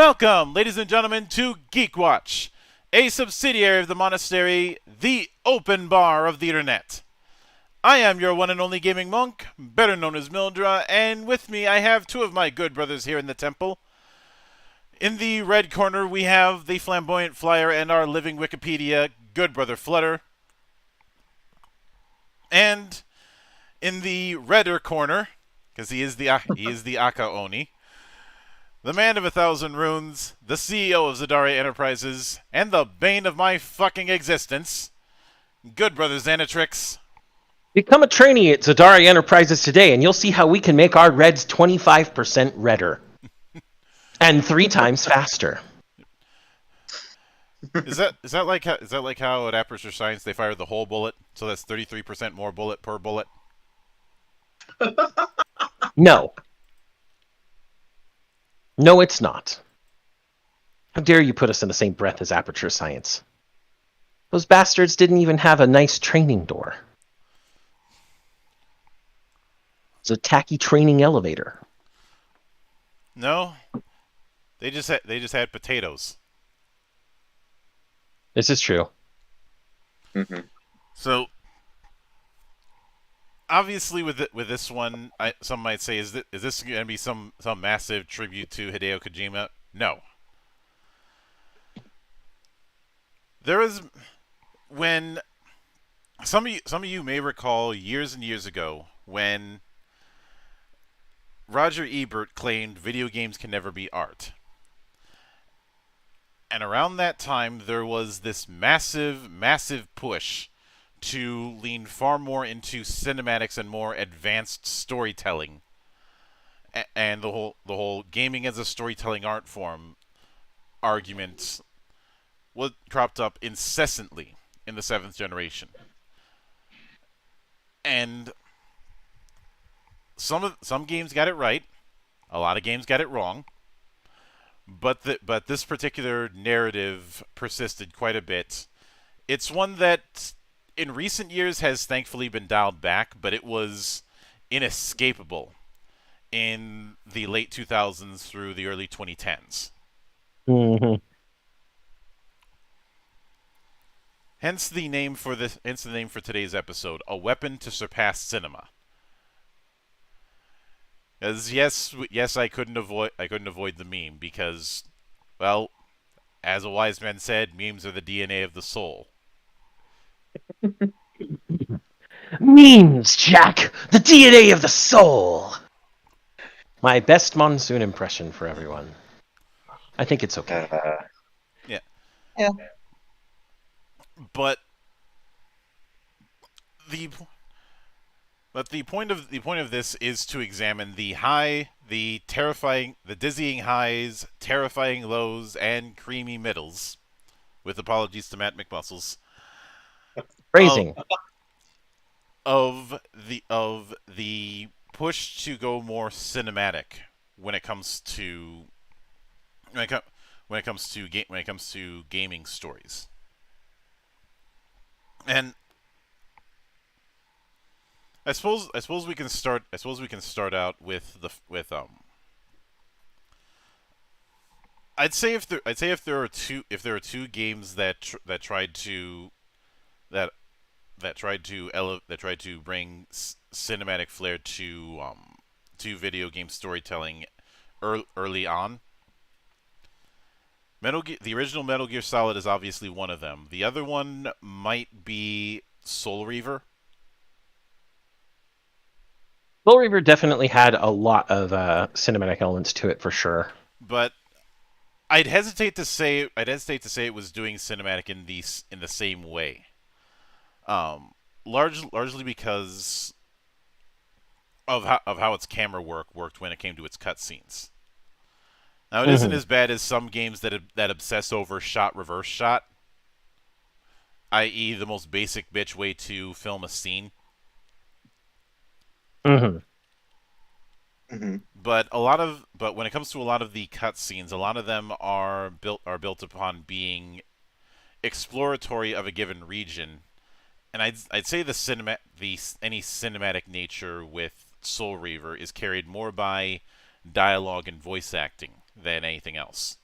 Welcome, ladies and gentlemen, to GeekWatch, a subsidiary of the monastery, the open bar of the internet. I am your one and only gaming monk, better known as Mildra, and with me I have two of my good brothers here in the temple. In the red corner we have the flamboyant flyer and our living Wikipedia, good brother Flutter. And in the redder corner, because he is the Aka Oni, the man of 1,000 runes, the CEO of Zadaria Enterprises, and the bane of my fucking existence, good brother Xanatrix. Become a trainee at Zadaria Enterprises today, and you'll see how we can make our reds 25% redder. And 3 times faster. Is that like how at Aperture Science they fire the whole bullet, so that's 33% more bullet per bullet? No. No, it's not. How dare you put us in the same breath as Aperture Science? Those bastards didn't even have a nice training door. It's a tacky training elevator. No, they just had potatoes. This is true. Mm-hmm. So obviously, with this one, some might say, is this going to be some massive tribute to Hideo Kojima? No. There is, when some of you may recall years and years ago when Roger Ebert claimed video games can never be art. And around that time, there was this massive push to lean far more into cinematics and more advanced storytelling, and the whole gaming as a storytelling art form argument was cropped up incessantly in the 7th generation. And some games got it right, a lot of games got it wrong, but this particular narrative persisted quite a bit. It's one that in recent years has thankfully been dialed back, but it was inescapable in the late 2000s through the early 2010s. Mm-hmm. Hence the name for today's episode, A Weapon to Surpass Cinema. As yes, I couldn't avoid the meme because, well, as a wise man said, memes are the DNA of the soul. Memes, Jack! The DNA of the soul! My best monsoon impression for everyone. I think it's okay. Yeah. Yeah. But the point of this is to examine the terrifying, the dizzying highs, terrifying lows, and creamy middles, with apologies to Matt McMuscles. Phrasing. Of the push to go more cinematic when it comes to gaming stories. And I suppose we can start out with I'd say if there are two games that tried to bring cinematic flair to video game storytelling early on. The original Metal Gear Solid is obviously one of them. The other one might be Soul Reaver. Soul Reaver definitely had a lot of cinematic elements to it for sure. But I'd hesitate to say it was doing cinematic in the same way. Largely because of how its camera worked when it came to its cutscenes. Now, it isn't as bad as some games that obsess over reverse shot, i.e., the most basic bitch way to film a scene. Mm-hmm. Mm-hmm. But when it comes to a lot of the cutscenes, a lot of them are built upon being exploratory of a given region, and I'd say any cinematic nature with Soul Reaver is carried more by dialogue and voice acting than anything else.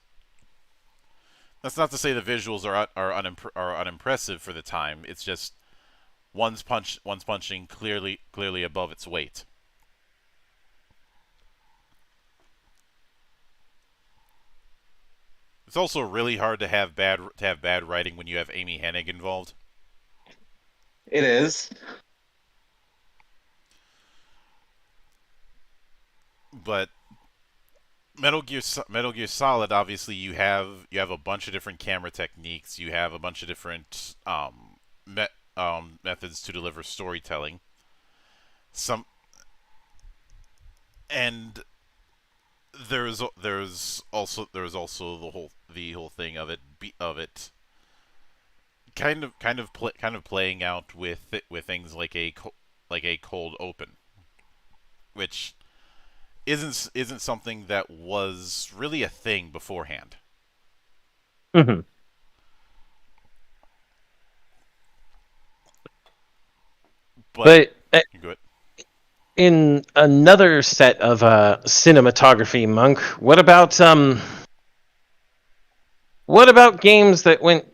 That's not to say the visuals are unimpressive for the time. It's just one's punching clearly above its weight. It's also really hard to have bad writing when you have Amy Hennig involved. It is. But Metal Gear Solid, obviously, you have a bunch of different camera techniques. You have a bunch of different methods to deliver storytelling. Some and there's also the whole thing of it kind of playing out with things like a cold open, which isn't something that was really a thing beforehand. Mm-hmm. But But good. in another set of cinematography, Monk, what about games that went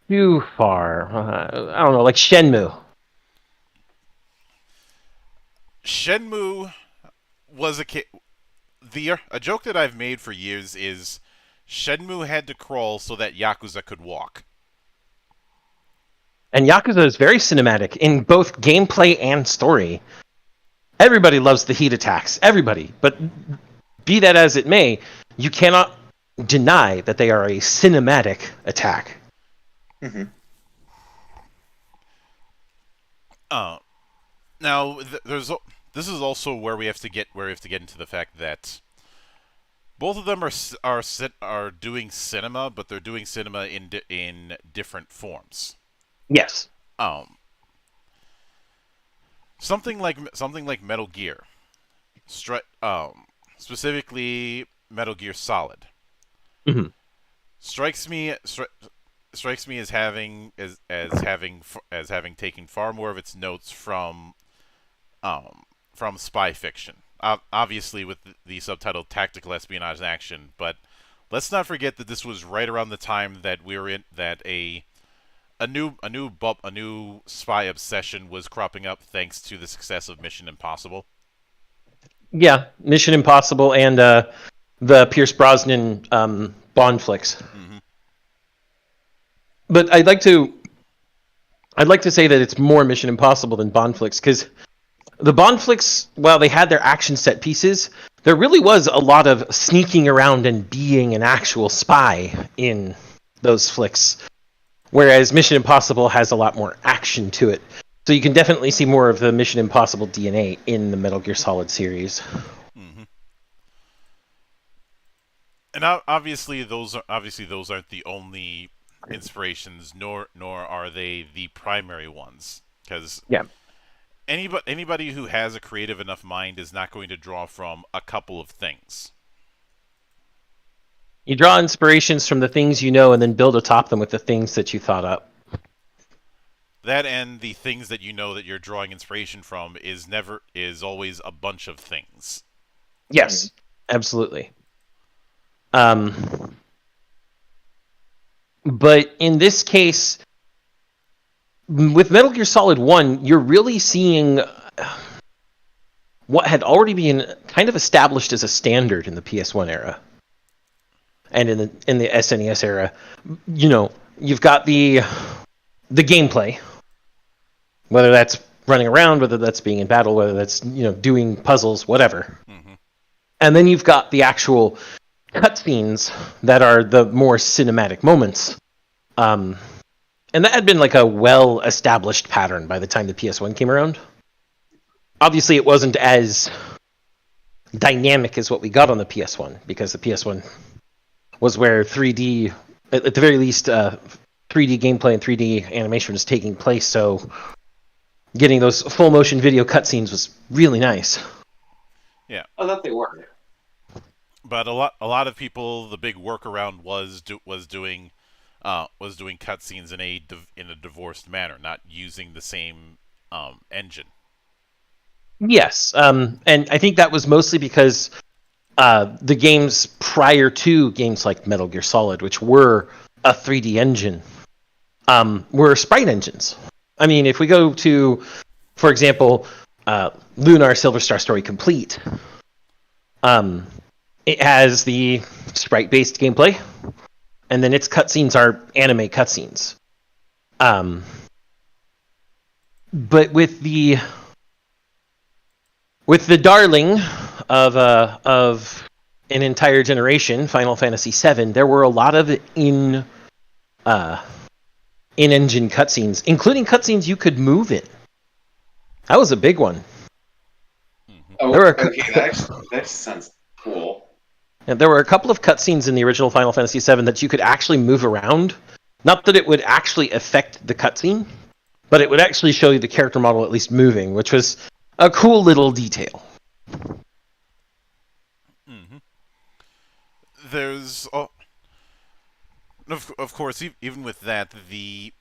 too far? I don't know, like Shenmue. Shenmue was a joke that I've made for years is Shenmue had to crawl so that Yakuza could walk. And Yakuza is very cinematic in both gameplay and story. Everybody loves the heat attacks. Everybody. But be that as it may, you cannot deny that they are a cinematic attack. Mm-hmm. Now this is also where we have to get into the fact that both of them are doing cinema, but they're doing cinema in different forms. Yes. Something like Metal Gear, specifically Metal Gear Solid, Mm-hmm. strikes me as having taken far more of its notes from spy fiction. Obviously, with the subtitle "Tactical Espionage and Action," but let's not forget that this was right around the time that a new spy obsession was cropping up thanks to the success of Mission Impossible. Yeah, Mission Impossible and the Pierce Brosnan Bond flicks. Mm-hmm. But I'd like to say that it's more Mission Impossible than Bond flicks, because the Bond flicks, while they had their action set pieces, there really was a lot of sneaking around and being an actual spy in those flicks. Whereas Mission Impossible has a lot more action to it. So you can definitely see more of the Mission Impossible DNA in the Metal Gear Solid series. Mm-hmm. And obviously those aren't the only inspirations, nor are they the primary ones. Because Yeah. anybody who has a creative enough mind is not going to draw from a couple of things. You draw inspirations from the things you know and then build atop them with the things that you thought up. That and the things that you know that you're drawing inspiration from is always a bunch of things. Yes, absolutely. But in this case, with Metal Gear Solid 1, you're really seeing what had already been kind of established as a standard in the PS1 era. And in the SNES era, you know, you've got the gameplay, whether that's running around, whether that's being in battle, whether that's, you know, doing puzzles, whatever. Mm-hmm. And then you've got the actual cutscenes that are the more cinematic moments. And that had been like a well-established pattern by the time the PS1 came around. Obviously, it wasn't as dynamic as what we got on the PS1, because the PS1 was where 3D, at the very least, 3D gameplay and 3D animation was taking place, so getting those full motion video cutscenes was really nice. Yeah. Oh, that they were. But a lot of people, the big workaround was doing cutscenes in a divorced manner, not using the same engine. Yes, and I think that was mostly because the games prior to games like Metal Gear Solid, which were a 3D engine were sprite engines. I mean, if we go to, for example, Lunar Silver Star Story Complete, it has the sprite-based gameplay, and then its cutscenes are anime cutscenes. But with the darling of an entire generation, Final Fantasy VII, there were a lot of in-engine cutscenes, including cutscenes you could move in. That was a big one. Oh, There were okay. That sounds cool. there were a couple of cutscenes in the original Final Fantasy VII that you could actually move around. Not that it would actually affect the cutscene, but it would actually show you the character model at least moving, which was a cool little detail. Mm-hmm. There's, of course, even with that, the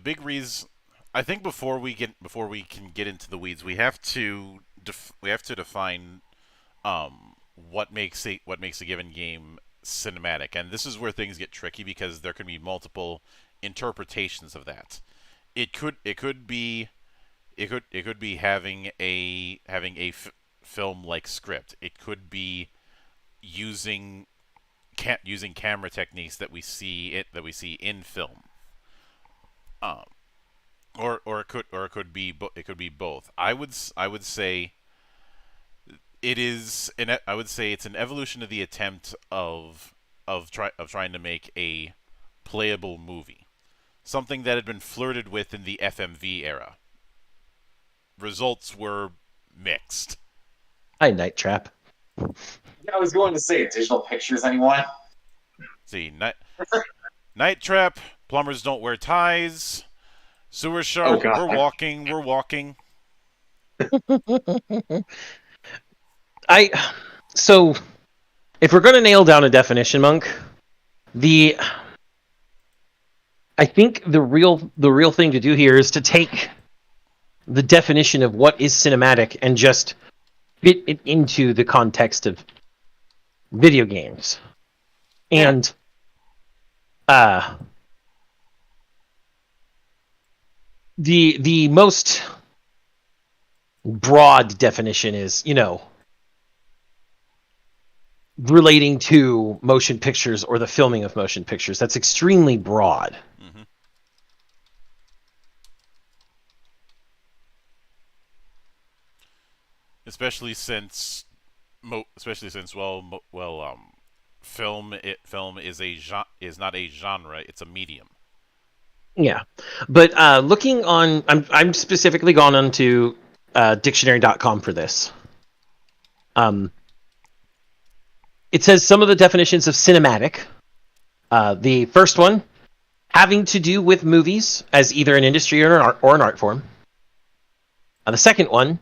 big reason. I think before we can get into the weeds, we have to define what makes a given game cinematic, and this is where things get tricky because there can be multiple interpretations of that. It could be having a film like script. It could be using using camera techniques that we see in film. Um, or it could be both. I would say I would say it's an evolution of the attempt of trying to make a playable movie, something that had been flirted with in the FMV era. Results were mixed. Hi, Night Trap. Yeah, I was going to say digital pictures. Anyone? See, Night Trap, plumbers don't wear ties, sewer shark, Oh God. we're walking. So if we're going to nail down a definition, Monk, I think the real thing to do here is to take the definition of what is cinematic and just fit it into the context of video games. And the most broad definition is, relating to motion pictures or the filming of motion pictures. That's extremely broad. Mm-hmm. Especially since film is not a genre, it's a medium. Yeah, but looking on, I'm specifically gone onto dictionary.com for this. It says some of the definitions of cinematic. The first one, having to do with movies as either an industry or an art form. The second one,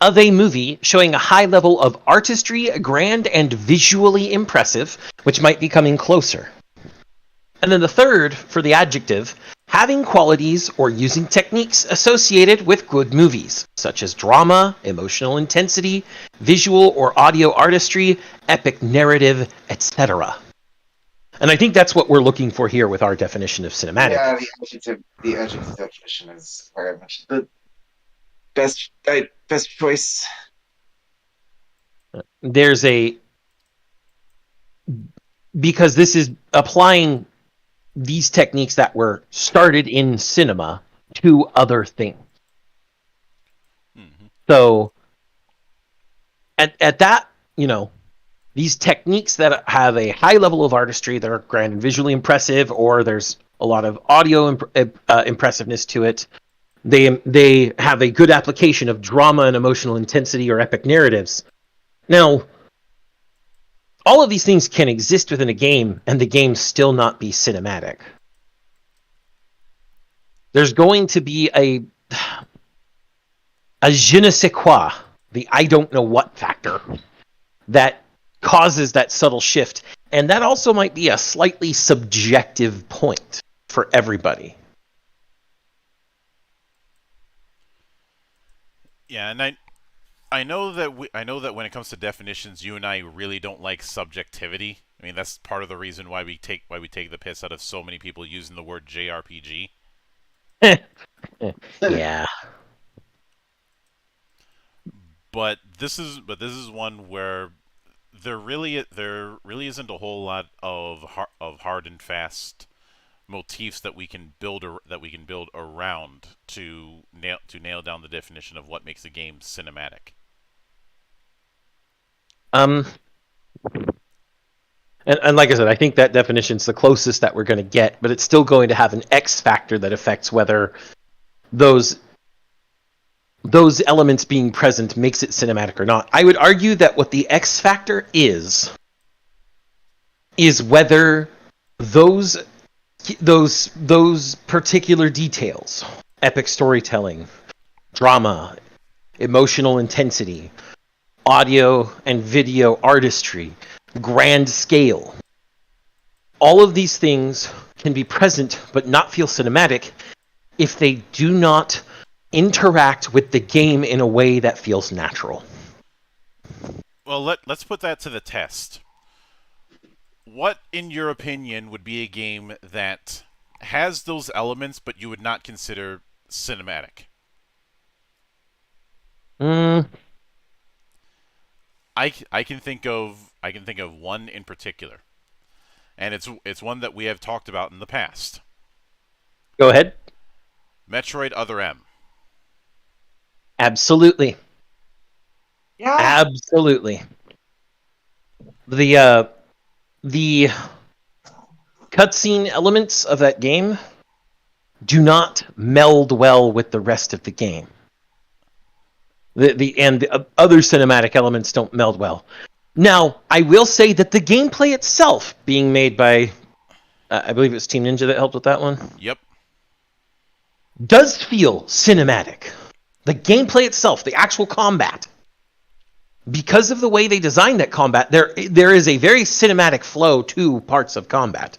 of a movie showing a high level of artistry, grand and visually impressive, which might be coming closer. And then the third, for the adjective, having qualities or using techniques associated with good movies, such as drama, emotional intensity, visual or audio artistry, epic narrative, etc. And I think that's what we're looking for here with our definition of cinematic. Yeah, the adjective definition is very much the best choice. Because this is applying these techniques that were started in cinema to other things. Mm-hmm. So at that, these techniques that have a high level of artistry that are grand and visually impressive, or there's a lot of audio impressiveness to it, they have a good application of drama and emotional intensity or epic narratives. Now, all of these things can exist within a game, and the game still not be cinematic. There's going to be a je ne sais quoi, the I don't know what factor, that causes that subtle shift. And that also might be a slightly subjective point for everybody. Yeah, and I know that when it comes to definitions, you and I really don't like subjectivity. I mean, that's part of the reason why we take the piss out of so many people using the word JRPG. Yeah. But this is one where there really isn't a whole lot of hard and fast motifs that we can build around to nail down the definition of what makes a game cinematic. Um, and like I said, I think that definition's the closest that we're going to get, but it's still going to have an X factor that affects whether those elements being present makes it cinematic or not. I would argue that what the X factor is whether those particular details, epic storytelling, drama, emotional intensity, audio and video artistry, grand scale, all of these things can be present but not feel cinematic if they do not interact with the game in a way that feels natural. Well, let's put that to the test. What, in your opinion, would be a game that has those elements but you would not consider cinematic? I can think of one in particular, and it's one that we have talked about in the past. Go ahead. Metroid Other M. Absolutely. Yeah. Absolutely. The cutscene elements of that game do not meld well with the rest of the game. The other cinematic elements don't meld well. Now, I will say that the gameplay itself, being made by, I believe it was Team Ninja that helped with that one, Yep. does feel cinematic. The gameplay itself, the actual combat, because of the way they designed that combat, there is a very cinematic flow to parts of combat.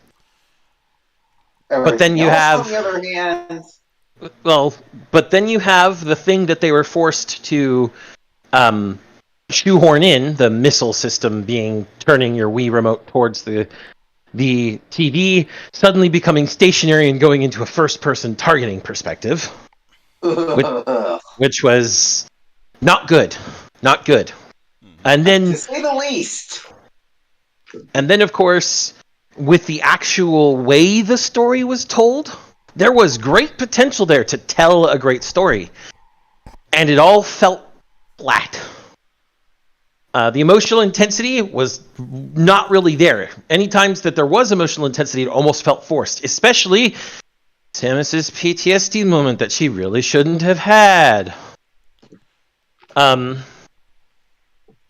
But then you have, on the other hand, but then you have the thing that they were forced to shoehorn in, the missile system being turning your Wii remote towards the TV, suddenly becoming stationary and going into a first-person targeting perspective, which was not good. Not good. And then, to say the least. And then, of course, with the actual way the story was told, there was great potential there to tell a great story. And it all felt flat. The emotional intensity was not really there. Any times that there was emotional intensity, it almost felt forced. Especially Samus's PTSD moment that she really shouldn't have had.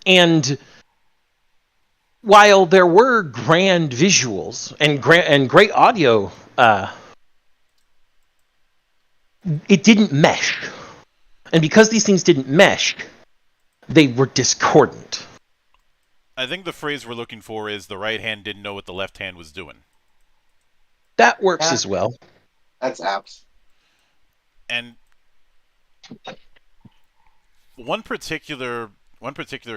And while there were grand visuals and great audio, it didn't mesh. And because these things didn't mesh, they were discordant. I think the phrase we're looking for is the right hand didn't know what the left hand was doing. That works as well. That's apt. And one particular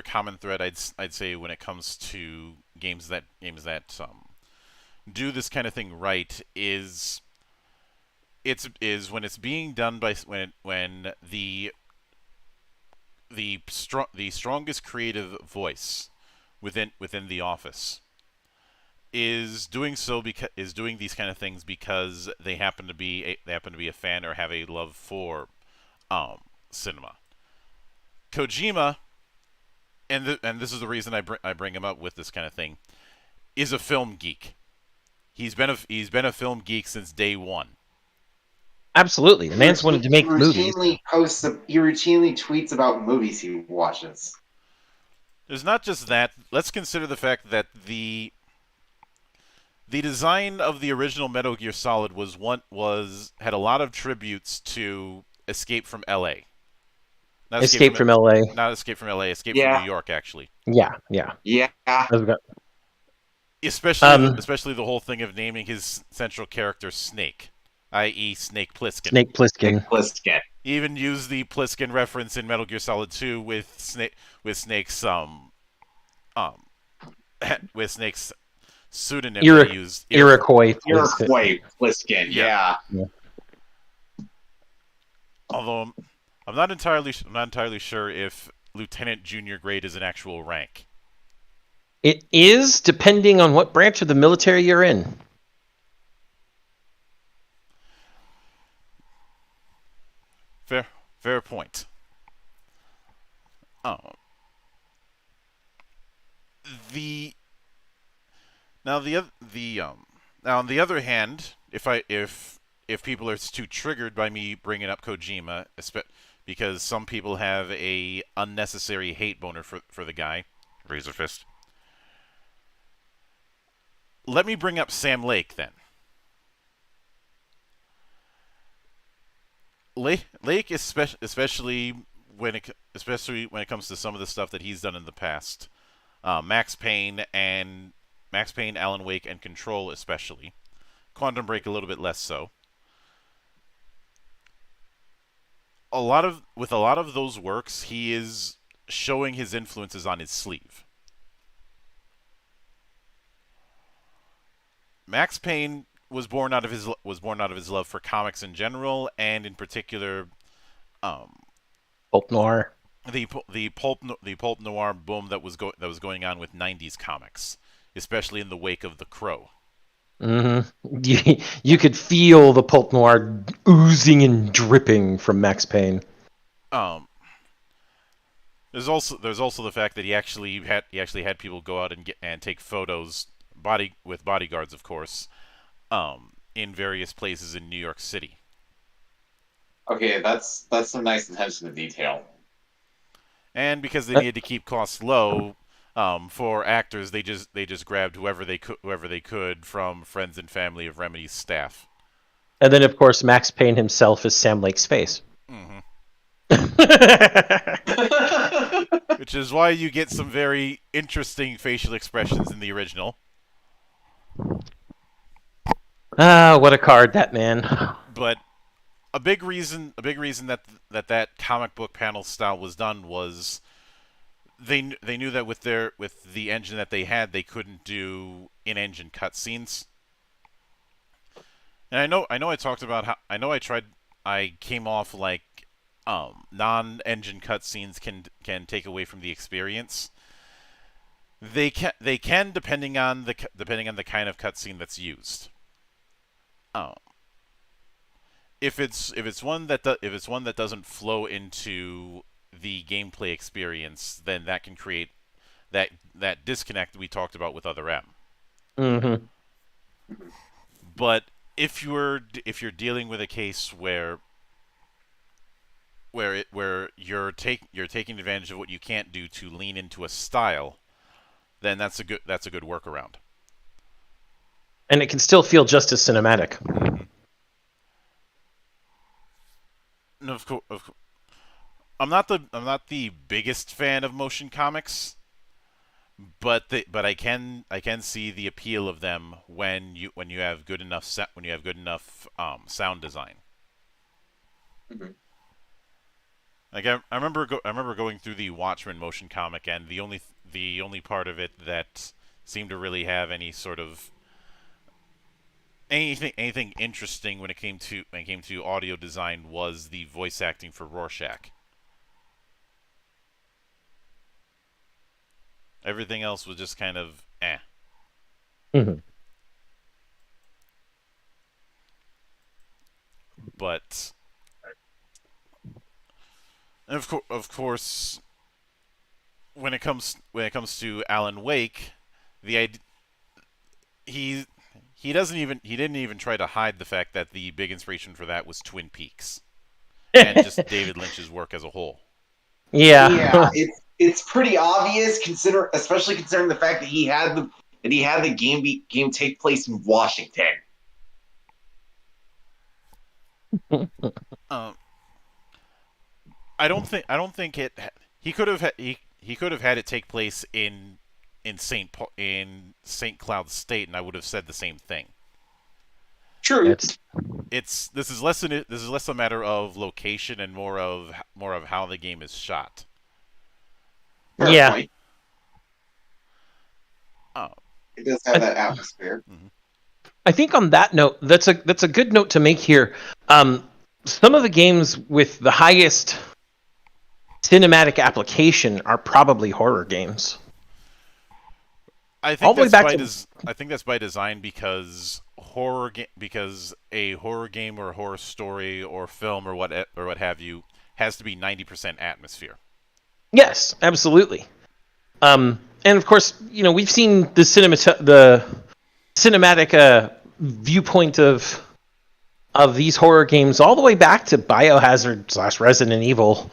common thread I'd say when it comes to games that do this kind of thing right is when it's being done by when the strongest creative voice within the office is doing these kind of things because they happen to be a fan or have a love for cinema. Kojima, and this is the reason I bring him up with this kind of thing, is a film geek. He's been a film geek since day one. Absolutely, the man's wanted to make movies. He routinely tweets about movies he watches. There's not just that. Let's consider the fact that the design of the original Metal Gear Solid had a lot of tributes to Escape from L.A. Not Escape from L.A. Not Escape from L.A. Escape from New York, actually. Yeah. Especially the whole thing of naming his central character Snake, i.e. Snake Plissken. Snake Plissken. Even used the Plissken reference in Metal Gear Solid 2 with Snake's pseudonym that he used. Iroquois. Iroquois Pliskin, Yeah. yeah. Although I'm not entirely sure if Lieutenant Junior grade is an actual rank. It is, depending on what branch of the military you're in. Fair point. Oh. The now on the other hand, if people are too triggered by me bringing up Kojima, because some people have a unnecessary hate boner for the guy, Razor Fist. Let me bring up Sam Lake then. Lake especially when it comes to some of the stuff that he's done in the past. Max Payne, Alan Wake, and Control especially. Quantum Break a little bit less so. With a lot of those works, he is showing his influences on his sleeve. Max Payne was born out of his love for comics in general, and in particular, Pulp noir. The pulp noir boom that was going on with '90s comics, especially in the wake of The Crow. Mm-hmm. You could feel the pulp noir oozing and dripping from Max Payne. There's also the fact that he actually had people go out and take photos with bodyguards, of course, in various places in New York City. Okay, that's some nice attention to detail. And because they needed to keep costs low, for actors, they just grabbed whoever they could from friends and family of Remedy's staff. And then, of course, Max Payne himself is Sam Lake's face. Mm-hmm. Which is why you get some very interesting facial expressions in the original. Ah, what a card, that man. But a big reason that comic book panel style was done was they knew that with the engine that they had, they couldn't do in-engine cutscenes. And I know I talked about how I came off like non-engine cutscenes can take away from the experience. They can depending on the kind of cutscene that's used. If it's one that doesn't flow into the gameplay experience, then that can create that disconnect we talked about with Other M. Mm-hmm. But if you're dealing with a case where you're taking advantage of what you can't do to lean into a style, then that's a good workaround. And it can still feel just as cinematic. Mm-hmm. No, of course. I'm not the biggest fan of motion comics, but I can see the appeal of them when you have good enough sound design. Mm-hmm. Like I remember going through the Watchmen motion comic, and the only part of it that seemed to really have any sort of anything interesting when it came to audio design was the voice acting for Rorschach. Everything else was just kind of eh. Mm-hmm. But of course, when it comes to Alan Wake, he didn't even try to hide the fact that the big inspiration for that was Twin Peaks and just David Lynch's work as a whole. Yeah. It's pretty obvious, especially considering the fact that he had the game take place in Washington. I don't think he could have had it take place in St. Cloud State, and I would have said the same thing. True. This is less a matter of location and more of how the game is shot. Fair point. It does have that atmosphere. I think on that note, that's a good note to make here. Some of the games with the highest cinematic application are probably horror games. I All think the way that's back by to I think that's by design because because a horror game or a horror story or film or what have you has to be 90% atmosphere. yes, absolutely. And of course, we've seen the cinematic viewpoint of these horror games all the way back to Biohazard / Resident Evil,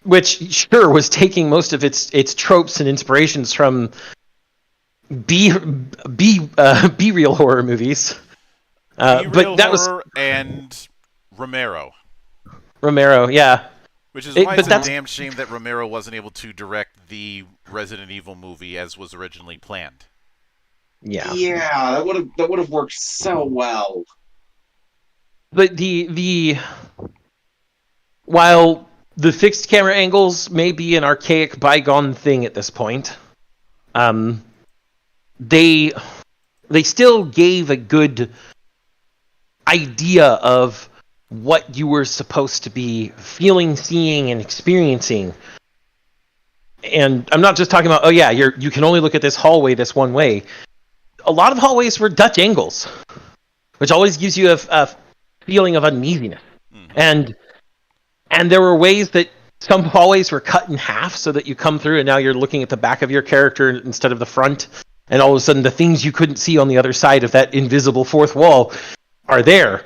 which sure was taking most of its tropes and inspirations from B real horror movies. Be But real that was horror and Romero, Romero, yeah. which is why But it's a that's damn shame that Romero wasn't able to direct the Resident Evil movie as was originally planned. yeah. Yeah, that would have worked so well. But the while the fixed camera angles may be an archaic bygone thing at this point, um, they still gave a good idea of what you were supposed to be feeling, seeing, and experiencing. And I'm not just talking about, oh yeah, you can only look at this hallway this one way. A lot of hallways were Dutch angles, which always gives you a feeling of uneasiness. And there were ways that some hallways were cut in half so that you come through and now you're looking at the back of your character instead of the front. And all of a sudden the things you couldn't see on the other side of that invisible fourth wall are there.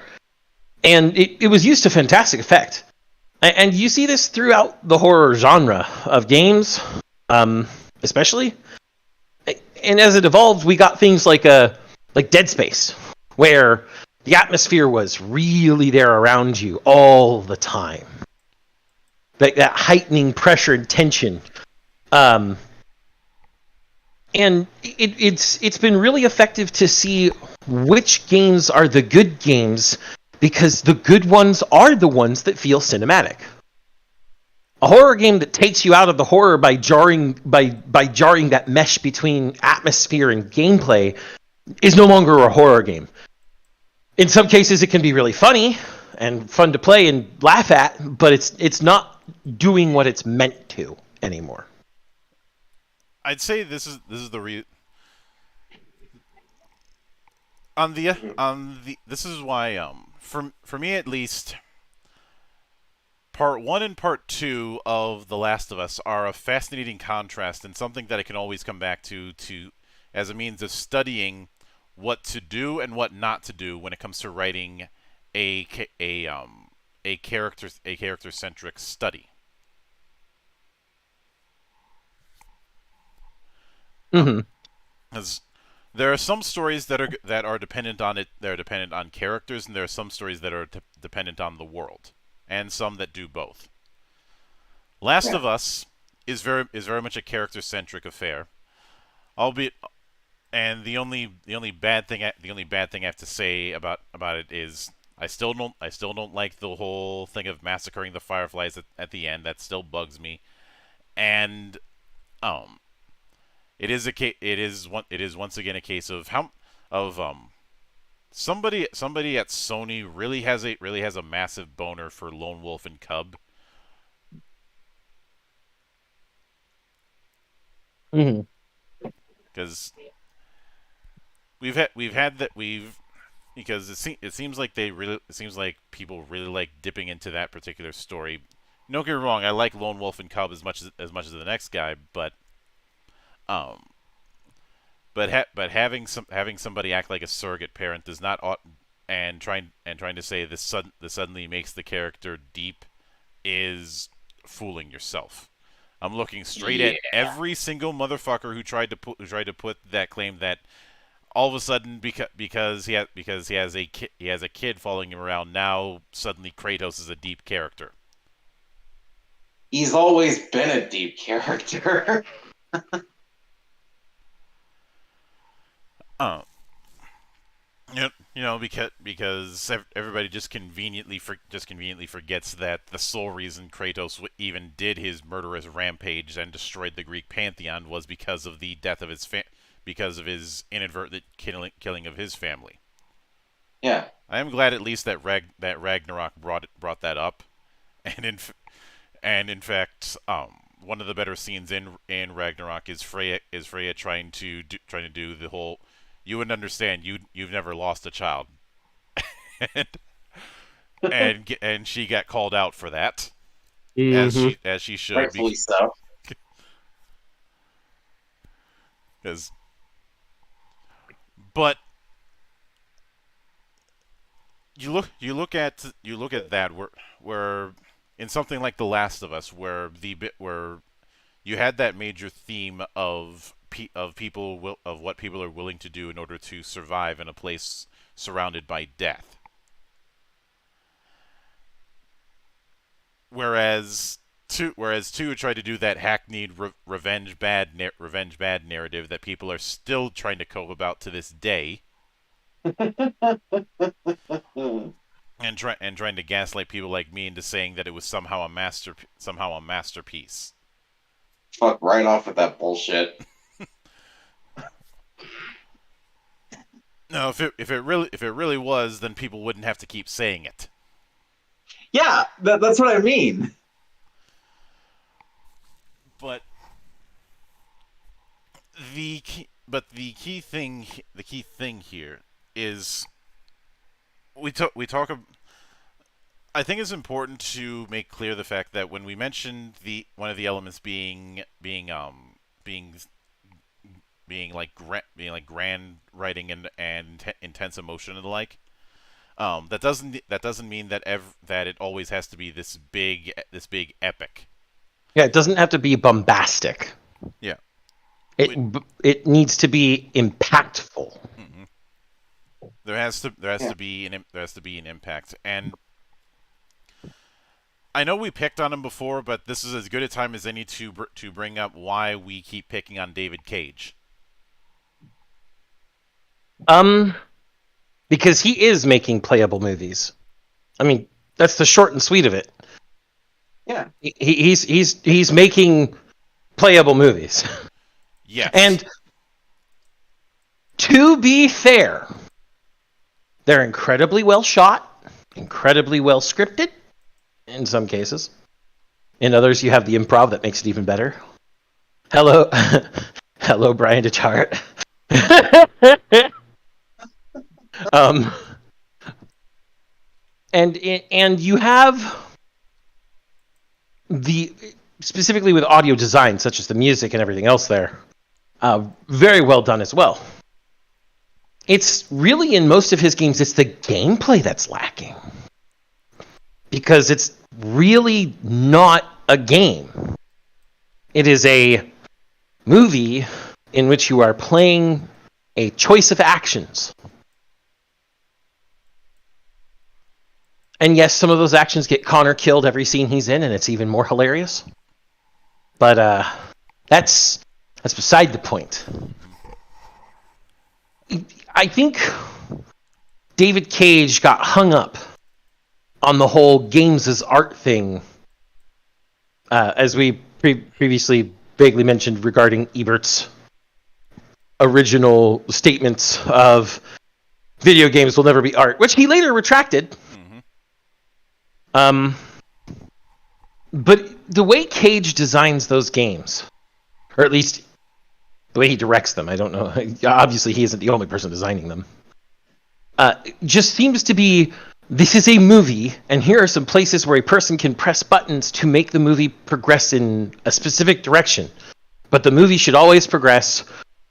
And it was used to fantastic effect. And you see this throughout the horror genre of games, especially. And as it evolved, we got things like Dead Space, where the atmosphere was really there around you all the time. That heightening pressure and tension. And it's been really effective to see which games are the good games, because the good ones are the ones that feel cinematic. A horror game that takes you out of the horror by jarring that mesh between atmosphere and gameplay is no longer a horror game. In some cases, it can be really funny and fun to play and laugh at, but it's not doing what it's meant to anymore. I'd say this is the this is why for me at least, Part 1 and Part 2 of The Last of Us are a fascinating contrast and something that I can always come back to as a means of studying what to do and what not to do when it comes to writing a character centric study. Mm-hmm. Because there are some stories that are dependent on it. They're dependent on characters, and there are some stories that are dependent on the world, and some that do both. Last of Us is very much a character centric affair, albeit. And the only bad thing I have to say about it is I still don't like the whole thing of massacring the Fireflies at the end. That still bugs me, and it is once again a case of somebody at Sony really has a massive boner for Lone Wolf and Cub. Mm-hmm. Because because it seems like people really like dipping into that particular story. Don't get me wrong, I like Lone Wolf and Cub as much as the next guy, but having somebody act like a surrogate parent does not and trying to say this suddenly makes the character deep is fooling yourself. I'm looking straight at every single motherfucker who tried to put that claim that all of a sudden because he has a kid following him around, now suddenly Kratos is a deep character. He's always been a deep character. Because everybody just conveniently forgets that the sole reason Kratos even did his murderous rampage and destroyed the Greek pantheon was because of the death of his because of his inadvertent killing of his family. Yeah. I am glad at least that Ragnarok brought that up, and in fact, one of the better scenes in Ragnarok is Freya trying to do the whole, you wouldn't understand, you've never lost a child, and and she got called out for that, Mm-hmm. as she should, Rightfully so. because but you look at that where in something like The Last of Us, where you had that major theme of what people are willing to do in order to survive in a place surrounded by death. Whereas two tried to do that hackneyed revenge bad narrative that people are still trying to cope about to this day, and trying to gaslight people like me into saying that it was somehow a masterpiece. Fuck right off with that bullshit. No, if it really was, then people wouldn't have to keep saying it. Yeah, that's what I mean. But the key thing here is we talk. I think it's important to make clear the fact that when we mentioned the one of the elements being being like grand writing and intense emotion and the like, that doesn't mean that that it always has to be this big epic. Yeah, it doesn't have to be bombastic. Yeah. It needs to be impactful. Mm-hmm. There has to be an impact, and I know we picked on him before, but this is as good a time as any to bring up why we keep picking on David Cage. Because he is making playable movies. I mean, that's the short and sweet of it. Yeah. He's making playable movies. Yes. And to be fair, they're incredibly well shot, incredibly well scripted in some cases. In others, you have the improv that makes it even better. Hello, hello, Brian DeChart. And you have the specifically with audio design, such as the music and everything else there, very well done as well. It's really in most of his games, it's the gameplay that's lacking. Because it's really not a game. It is a movie in which you are playing a choice of actions. And yes, some of those actions get Connor killed every scene he's in, and it's even more hilarious. But that's beside the point. I think David Cage got hung up on the whole games as art thing, as we previously vaguely mentioned regarding Ebert's original statements of video games will never be art, which he later retracted. Mm-hmm. But the way Cage designs those games, or at least the way he directs them, I don't know. Obviously, he isn't the only person designing them. Just seems to be, this is a movie, and here are some places where a person can press buttons to make the movie progress in a specific direction. But the movie should always progress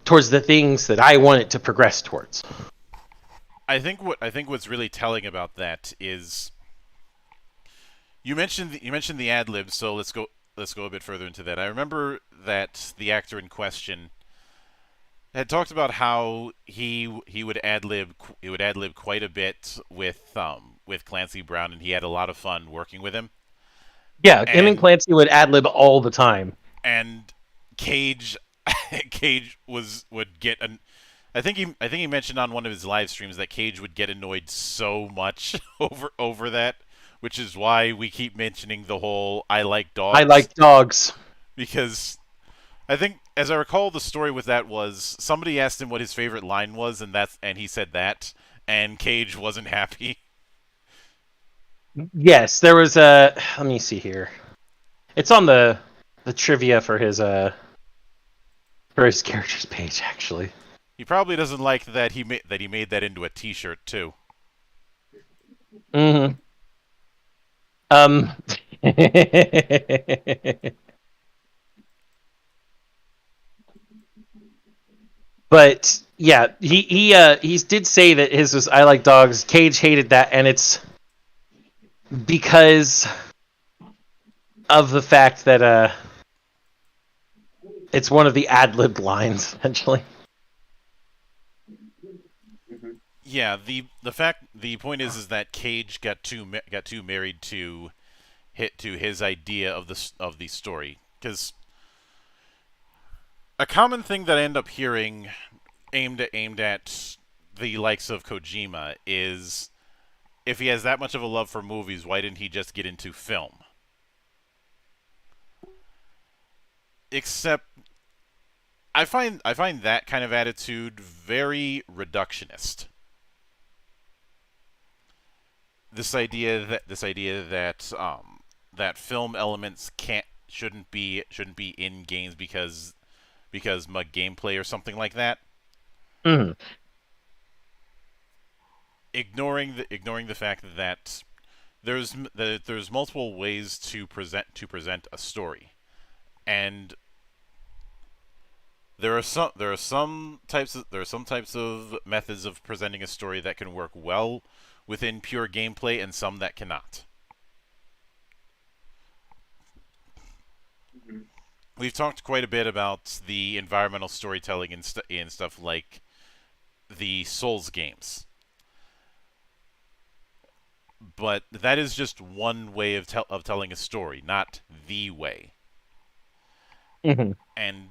towards the things that I want it to progress towards. I think what's really telling about that is you mentioned the ad libs, so let's go a bit further into that. I remember that the actor in question had talked about how he would ad lib quite a bit with Clancy Brown, and he had a lot of fun working with him. Yeah, him and Clancy would ad lib all the time. And Cage would get an. I think he mentioned on one of his live streams that Cage would get annoyed so much over that, which is why we keep mentioning the whole "I like dogs." I like dogs Because I think as I recall, the story with that was somebody asked him what his favorite line was, and he said that, and Cage wasn't happy. Yes, there was a. Let me see here. It's on the trivia for his character's page, actually. He probably doesn't like that he made that into a T-shirt too. Mm-hmm. Um. But yeah, he did say that his was I like dogs. Cage hated that, and it's because of the fact that it's one of the ad lib lines essentially. Mhm. Yeah, the point is that Cage got too married to his idea of the story, because a common thing that I end up hearing aimed at the likes of Kojima is, if he has that much of a love for movies, why didn't he just get into film? Except I find that kind of attitude very reductionist. This idea that film elements can't shouldn't be in games because mug gameplay or something like that. Mm-hmm. Ignoring the fact that there's multiple ways to present a story, and there are some types of methods of presenting a story that can work well within pure gameplay, and some that cannot. Mhm. We've talked quite a bit about the environmental storytelling in stuff like the Souls games, but that is just one way of telling a story, not the way. Mm-hmm. And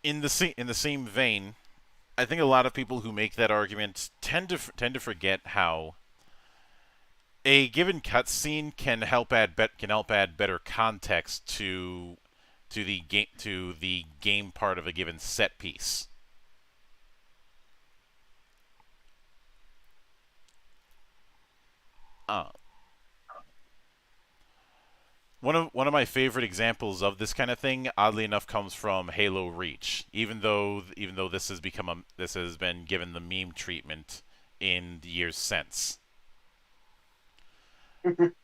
in the same vein, I think a lot of people who make that argument tend to forget how a given cutscene can help add better context to the game part of a given set piece. Uh, one of my favorite examples of this kind of thing, oddly enough, comes from Halo Reach. Even though this has been given the meme treatment in the years since.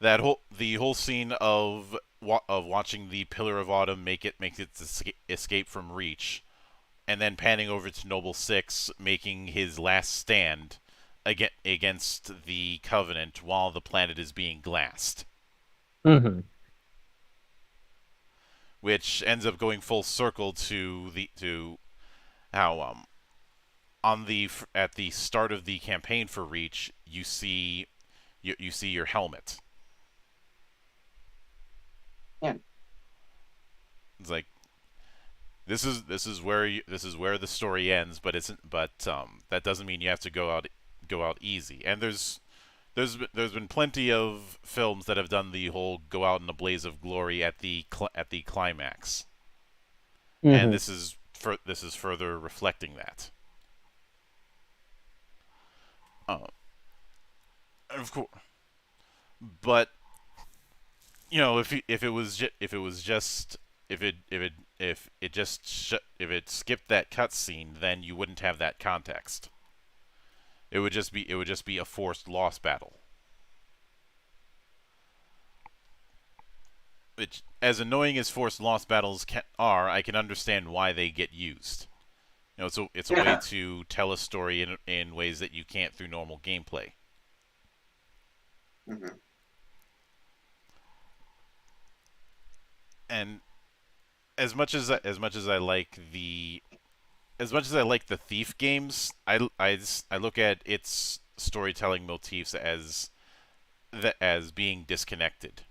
The whole scene of watching the Pillar of Autumn make its escape from Reach, and then panning over to Noble Six making his last stand against the Covenant while the planet is being glassed, Mm-hmm. which ends up going full circle to how on the at the start of the campaign for Reach you see your helmet. Yeah. It's like this is where the story ends, but isn't but that doesn't mean you have to go out easy. And there's been plenty of films that have done the whole go out in a blaze of glory at the climax, and Mm-hmm. this is further reflecting that. Uh, of course, but if it was if it was just if it skipped that cutscene, then you wouldn't have that context. It would just be a forced loss battle. Which, as annoying as forced loss battles are, I can understand why they get used. It's a way Yeah. to tell a story in ways that you can't through normal gameplay. Mhm. And as much as I like the Thief games, I look at its storytelling motifs as being disconnected,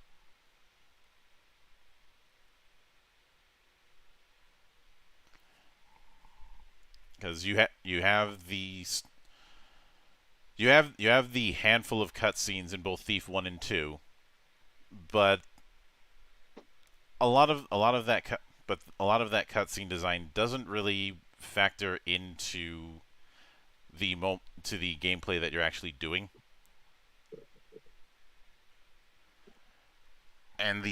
because you have the handful of cutscenes in both Thief 1 and 2, but a lot of that a lot of that cutscene design doesn't really factor into to the gameplay that you're actually doing. And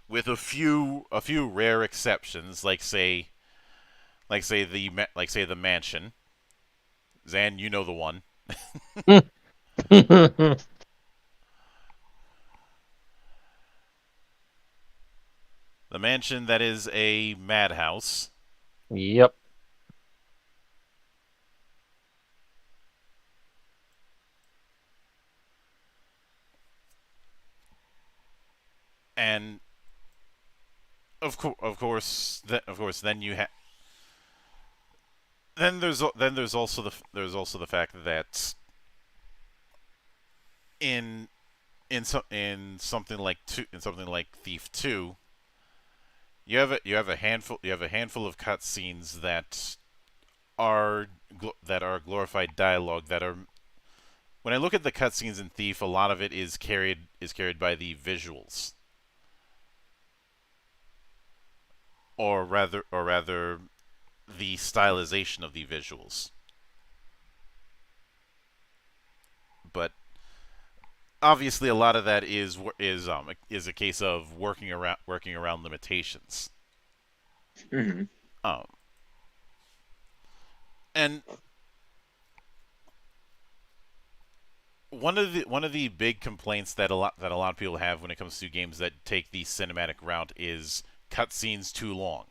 with a few rare exceptions, like say the mansion. Zan, you know the one. The mansion that is a madhouse. Yep. And of course, then you have. There's also the fact that in something like Thief 2, you have a handful of cutscenes that are glorified dialogue that are. When I look at the cutscenes in Thief, a lot of it is carried by the visuals, or rather the stylization of the visuals. But obviously, a lot of that is a case of working around limitations. Mm-hmm. And one of the big complaints that a lot of people have when it comes to games that take the cinematic route is cutscenes too long.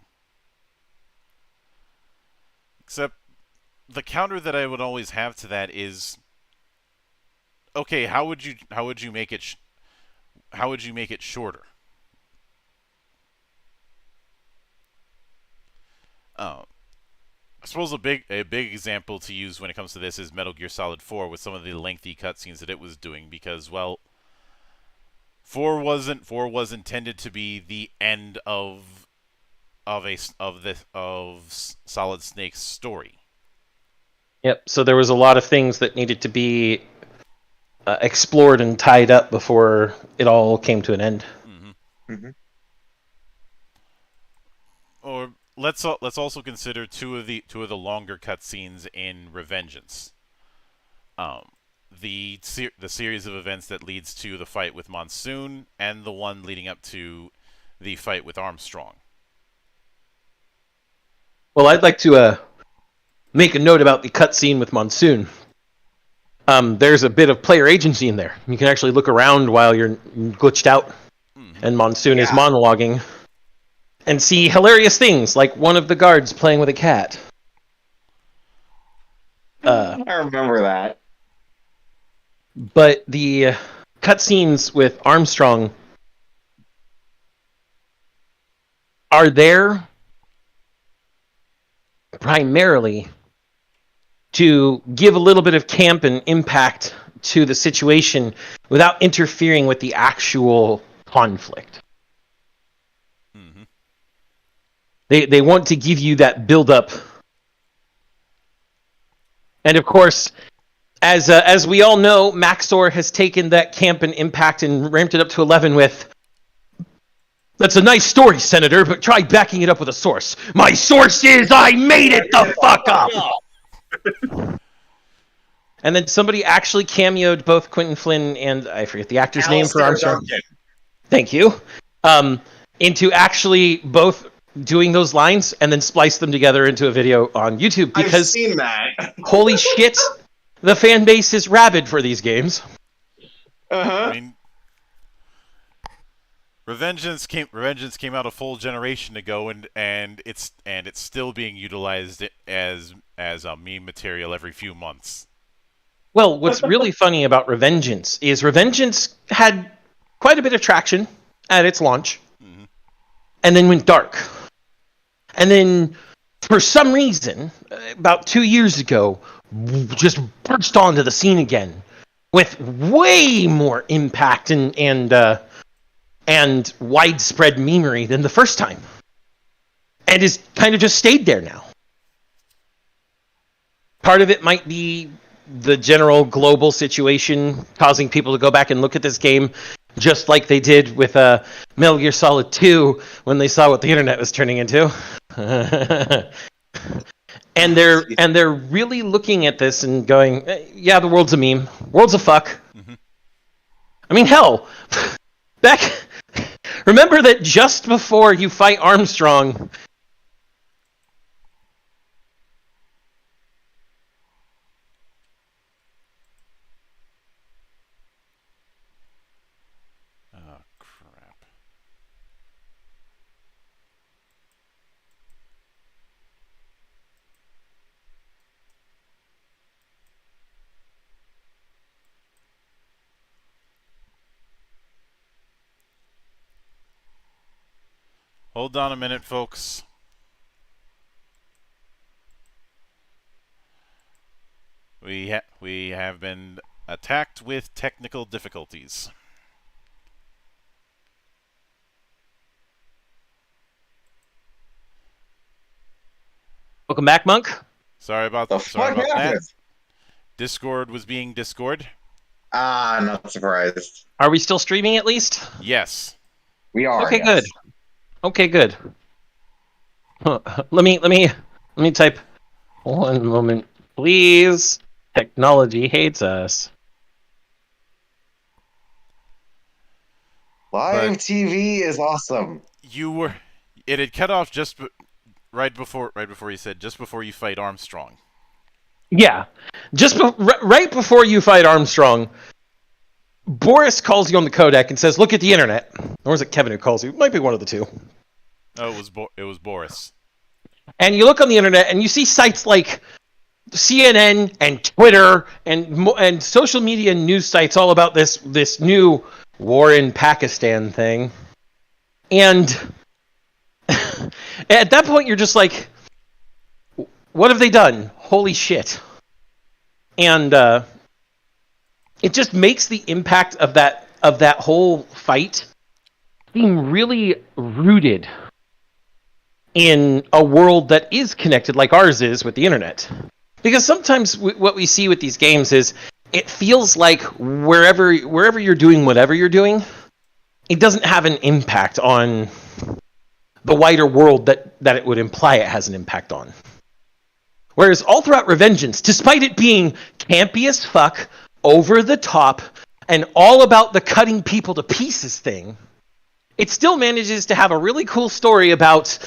Except the counter that I would always have to that is, okay, how would you make it shorter? I suppose a big example to use when it comes to this is Metal Gear Solid 4 with some of the lengthy cutscenes that it was doing, because, well, 4 was intended to be the end of Solid Snake's story. Yep. So there was a lot of things that needed to be explored and tied up before it all came to an end. Mm-hmm. Mm-hmm. Or let's also consider two of the longer cutscenes in Revengeance. The series of events that leads to the fight with Monsoon, and the one leading up to the fight with Armstrong. Well, I'd like to make a note about the cutscene with Monsoon. There's a bit of player agency in there. You can actually look around while you're glitched out, and Monsoon is monologuing, and see hilarious things, like one of the guards playing with a cat. I remember that. But the cutscenes with Armstrong are there primarily to give a little bit of camp and impact to the situation without interfering with the actual conflict. Mm-hmm. They want to give you that build-up. And of course, as we all know, Maxor has taken that camp and impact and ramped it up to 11 with, "That's a nice story, Senator, but try backing it up with a source. My source is I made it the fuck up!" And then somebody actually cameoed both Quentin Flynn and, I forget the actor's name for Armstrong. Thank you. Into actually both doing those lines and then splice them together into a video on YouTube, because I've seen that. holy shit, the fan base is rabid for these games. Uh-huh. I mean, Revengeance came out a full generation ago, and it's still being utilized as a meme material every few months. Well, what's really funny about Revengeance is Revengeance had quite a bit of traction at its launch, and then went dark. And then, for some reason, about 2 years ago, just burst onto the scene again with way more impact and widespread memery than the first time, and is kind of just stayed there now. Part of it might be the general global situation causing people to go back and look at this game just like they did with Metal Gear Solid 2 when they saw what the internet was turning into. And they're really looking at this and going, yeah, the world's a meme. World's a fuck. Mm-hmm. I mean, hell, back. Remember that just before you fight Armstrong. Oh, crap. Hold on a minute, folks. We have been attacked with technical difficulties. Welcome back, Monk. Sorry about that. Discord was being Discord. Not surprised. Are we still streaming at least? Yes. We are. Okay, yes. good. Okay, good. Let me type. 1 moment, please. Technology hates us. Live But- TV is awesome. It had cut off just right before you said just before you fight Armstrong. Yeah, just right before you fight Armstrong, Boris calls you on the codec and says, "Look at the internet." Or is it Kevin who calls you? It might be one of the two. Oh, it was Boris. And you look on the internet and you see sites like CNN and Twitter and social media and news sites all about this new war in Pakistan thing. And at that point, you're just like, what have they done? Holy shit. And it just makes the impact of that whole fight seem really rooted in a world that is connected like ours is with the internet. Because sometimes what we see with these games is it feels like wherever you're doing whatever you're doing, it doesn't have an impact on the wider world that it would imply it has an impact on. Whereas all throughout Revengeance, despite it being campy as fuck, over the top, and all about the cutting people to pieces thing, it still manages to have a really cool story about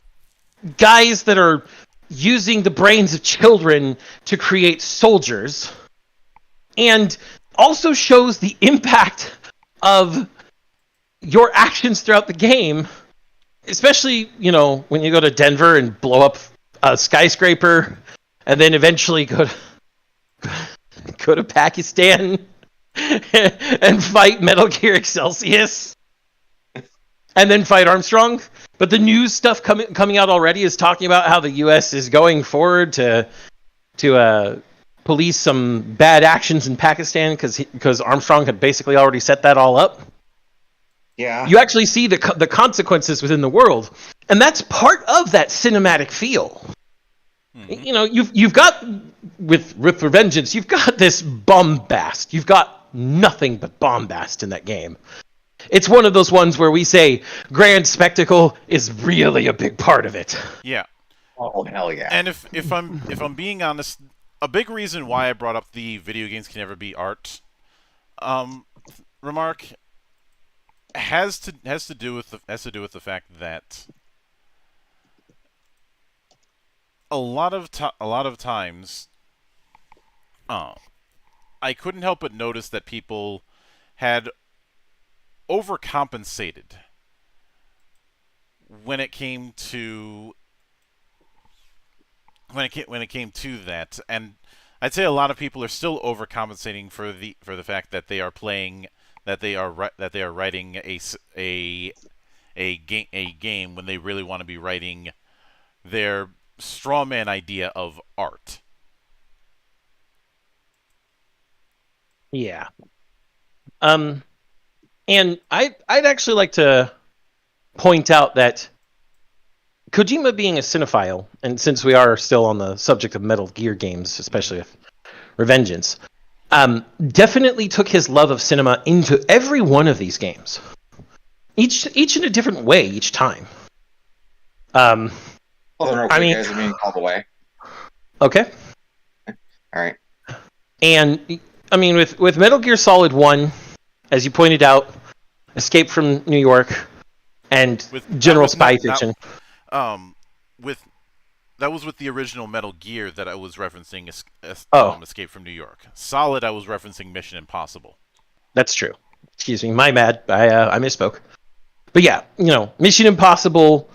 guys that are using the brains of children to create soldiers, and also shows the impact of your actions throughout the game, especially, when you go to Denver and blow up a skyscraper, and then eventually go to Pakistan and fight Metal Gear Excelsius, and then fight Armstrong. But the news stuff coming out already is talking about how the U.S. is going forward to police some bad actions in Pakistan because Armstrong had basically already set that all up. Yeah. You actually see the consequences within the world, and that's part of that cinematic feel. Mm-hmm. You've got with Revengeance, you've got this bombast. You've got nothing but bombast in that game. It's one of those ones where we say grand spectacle is really a big part of it. Yeah. Oh hell yeah. And if I'm being honest, a big reason why I brought up the video games can never be art remark has to do with the fact that a lot of times I couldn't help but notice that people had overcompensated when it came to that, and I'd say a lot of people are still overcompensating for the fact that they are playing that they are writing a game when they really want to be writing their straw man idea of art. Yeah. And I'd actually like to point out that Kojima being a cinephile, and since we are still on the subject of Metal Gear games, especially with Revengeance, definitely took his love of cinema into every one of these games. Each in a different way each time. Hold on real I quick, mean, guys. I'm being called away. okay. All right. And I mean, with Metal Gear Solid 1, as you pointed out, Escape from New York, and With general spy fiction. With that was with the original Metal Gear that I was referencing Oh, Escape from New York. Solid, I was referencing Mission Impossible. that's true. Excuse me, my bad. I misspoke. But yeah, Mission Impossible.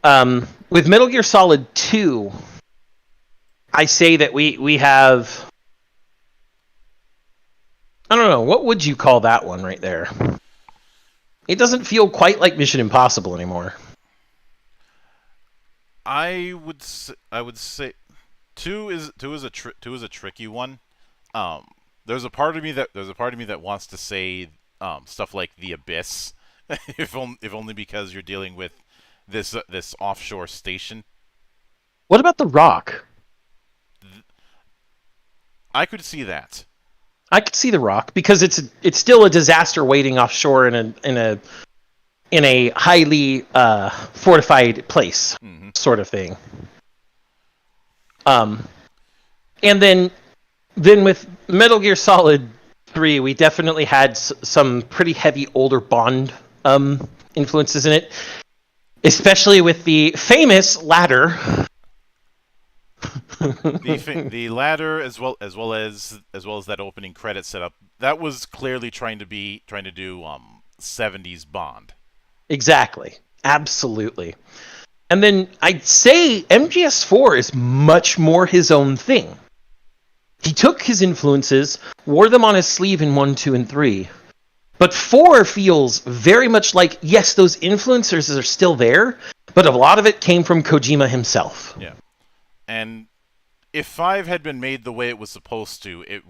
With Metal Gear Solid 2, I say that we have. I don't know. What would you call that one right there? It doesn't feel quite like Mission Impossible anymore. I would say two is a tricky one. There's a part of me that wants to say stuff like the Abyss, if only because you're dealing with this offshore station. What about The Rock? I could see that. I could see The Rock because it's still a disaster waiting offshore in a highly fortified place, sort of thing. And then with Metal Gear Solid 3, we definitely had some pretty heavy older Bond influences in it, especially with the famous ladder. The ladder, as well as that opening credit setup, that was clearly trying to do 70s Bond. Exactly. Absolutely. And then I'd say MGS4 is much more his own thing. He took his influences, wore them on his sleeve in 1, 2, and 3. But 4 feels very much like, yes, those influencers are still there, but a lot of it came from Kojima himself. Yeah. And if 5 had been made the way it was supposed to, it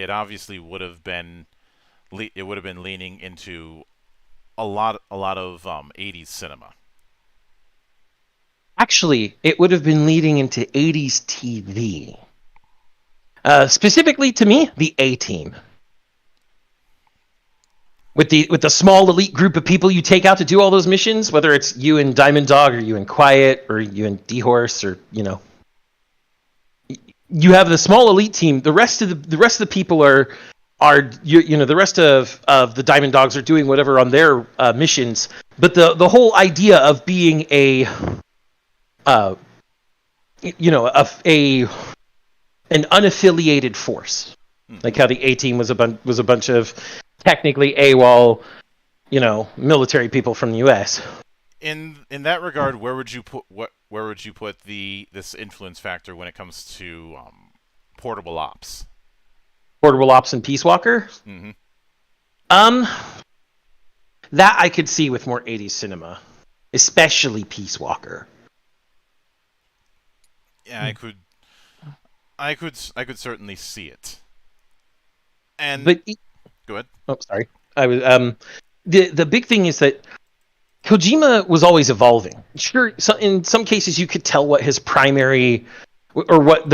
obviously would have been leaning into a lot of 80s cinema. Actually, it would have been leading into 80s TV. Specifically to me, the A-Team. With the small elite group of people you take out to do all those missions, whether it's you and Diamond Dog or you and Quiet or you and D-Horse or you have the small elite team. The rest of the people are the rest of the Diamond Dogs are doing whatever on their missions. But the whole idea of being an unaffiliated force, like how the A-Team was a bunch of technically AWOL, military people from the U.S. In that regard, where would you put this influence factor when it comes to portable ops? Portable Ops and Peace Walker? Mm-hmm. That I could see with more 80s cinema, especially Peace Walker. Yeah, I could certainly see it. And But go ahead. oh, sorry. I was the big thing is that Kojima was always evolving. Sure, in some cases you could tell what his primary or what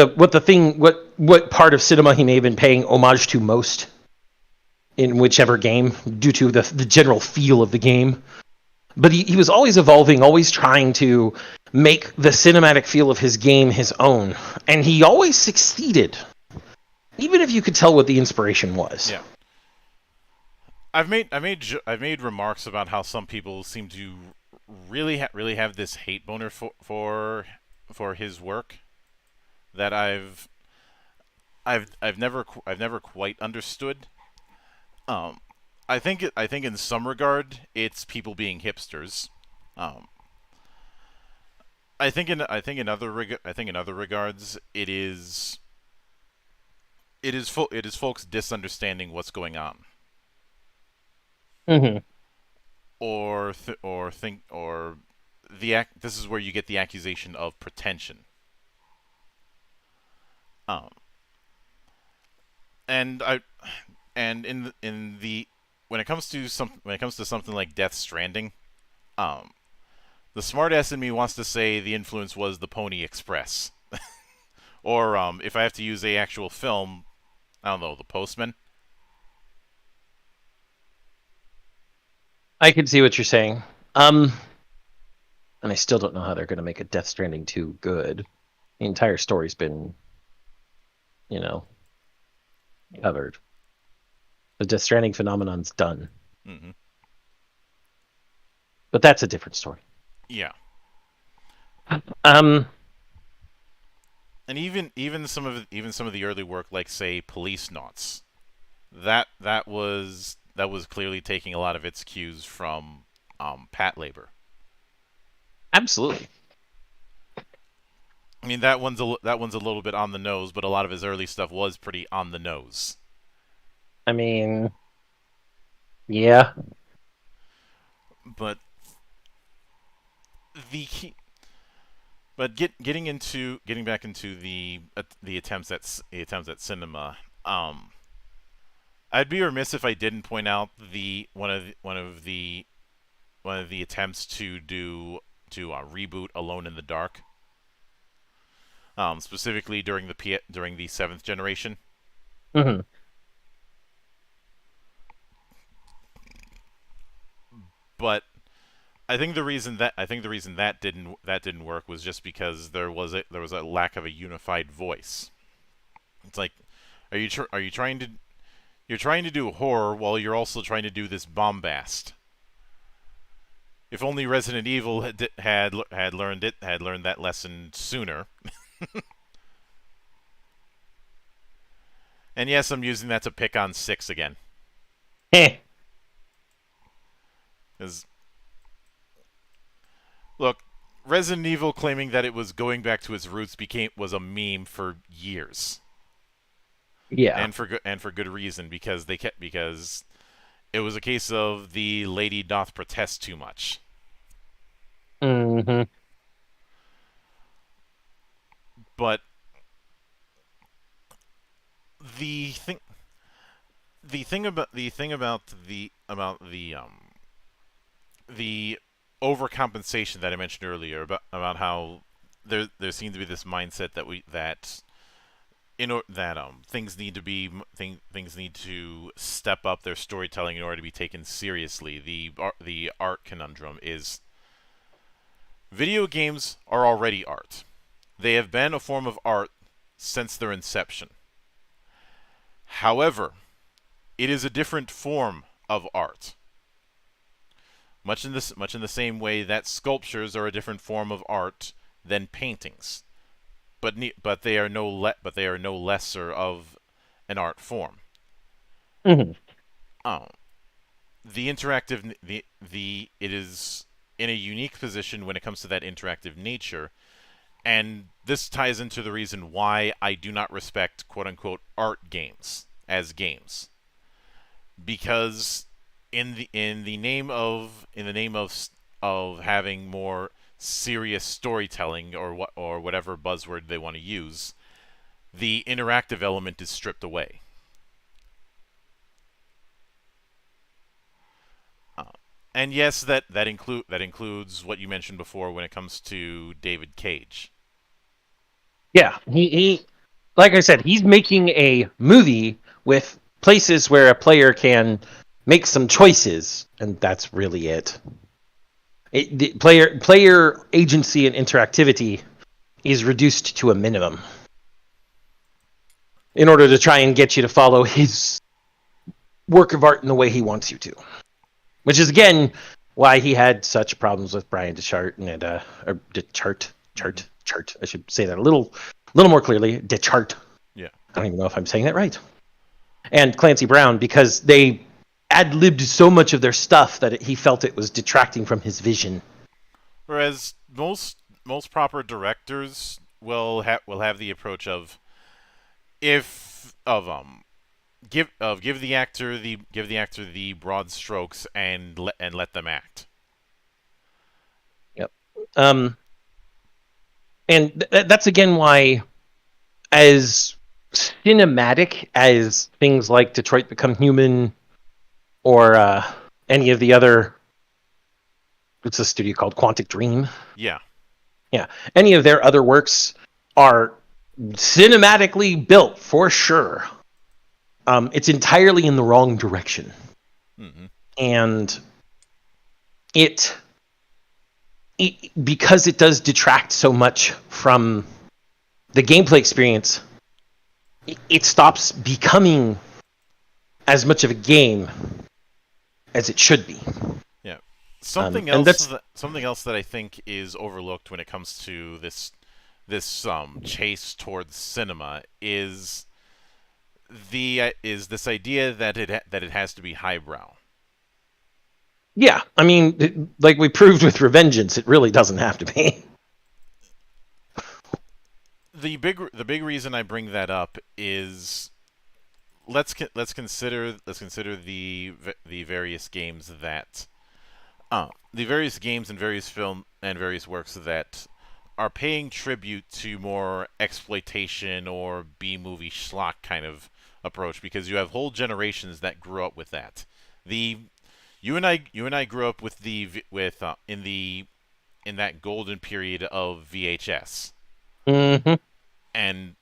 part of cinema he may have been paying homage to most in whichever game, due to the general feel of the game. But he was always evolving, always trying to make the cinematic feel of his game his own, and he always succeeded, even if you could tell what the inspiration was. Yeah. I've made remarks about how some people seem to really have this hate boner for his work that I've never quite understood. I think in some regard it's people being hipsters. I think in other regards it is folks misunderstanding what's going on. Mm-hmm. This is where you get the accusation of pretension. And when it comes to something like Death Stranding, the smartass in me wants to say the influence was the Pony Express, or if I have to use a actual film, I don't know, the Postman. I can see what you're saying. And I still don't know how they're going to make a Death Stranding 2 good. The entire story's been, covered. The Death Stranding phenomenon's done. Mm-hmm. But that's a different story. Yeah. Um, And even some of the early work, like say Police Knots, that was clearly taking a lot of its cues from Pat Labor. Absolutely. I mean, that one's a little bit on the nose, but a lot of his early stuff was pretty on the nose. I mean, yeah. But the key, but getting back into the attempts at cinema, I'd be remiss if I didn't point out one of the attempts to reboot Alone in the Dark, specifically during the seventh generation. Mm-hmm. But I think the reason that didn't work was just because there was a lack of a unified voice. It's like, are you trying to do horror while you're also trying to do this bombast? If only Resident Evil had learned that lesson sooner. And yes, I'm using that to pick on 6 again. Because, look, Resident Evil claiming that it was going back to its roots was a meme for years. Yeah. And for good reason, because it was a case of the lady doth protest too much. Mm-hmm. But the thing about the overcompensation that I mentioned earlier about how there seems to be this mindset that things need to step up their storytelling in order to be taken seriously. The art conundrum is video games are already art. They have been a form of art since their inception. However, it is a different form of art. Much in the same way that sculptures are a different form of art than paintings. But they are no lesser of an art form. Mm-hmm. It is in a unique position when it comes to that interactive nature, and this ties into the reason why I do not respect quote unquote art games as games, because in the name of having more serious storytelling or whatever buzzword they want to use, the interactive element is stripped away. And yes, that includes what you mentioned before when it comes to David Cage. Yeah, he like I said, he's making a movie with places where a player can make some choices, and that's really it. The player agency and interactivity is reduced to a minimum in order to try and get you to follow his work of art in the way he wants you to. Which is, again, why he had such problems with Brian Deschart and or Deschart. I should say that a little more clearly. Deschart. Yeah. I don't even know if I'm saying that right. And Clancy Brown, because they ad-libbed so much of their stuff that he felt it was detracting from his vision. Whereas most proper directors will have the approach of give the actor the broad strokes and let them act. Yep. And that's again why, as cinematic as things like Detroit Become Human or any of the other, what's a studio called, Quantic Dream? Yeah. Any of their other works are cinematically built for sure. it's entirely in the wrong direction. Mm-hmm. And it because it does detract so much from the gameplay experience, it stops becoming as much of a game as it should be. Yeah. And Something else that I think is overlooked when it comes to this chase towards cinema is this idea that it has to be highbrow. Yeah, I mean, like we proved with Revengeance, it really doesn't have to be. The big reason I bring that up is let's consider the various games that the various games and various film and various works that are paying tribute to more exploitation or B-movie schlock kind of approach, because you have whole generations that grew up with that. You and I grew up with in that golden period of VHS. Mm-hmm. And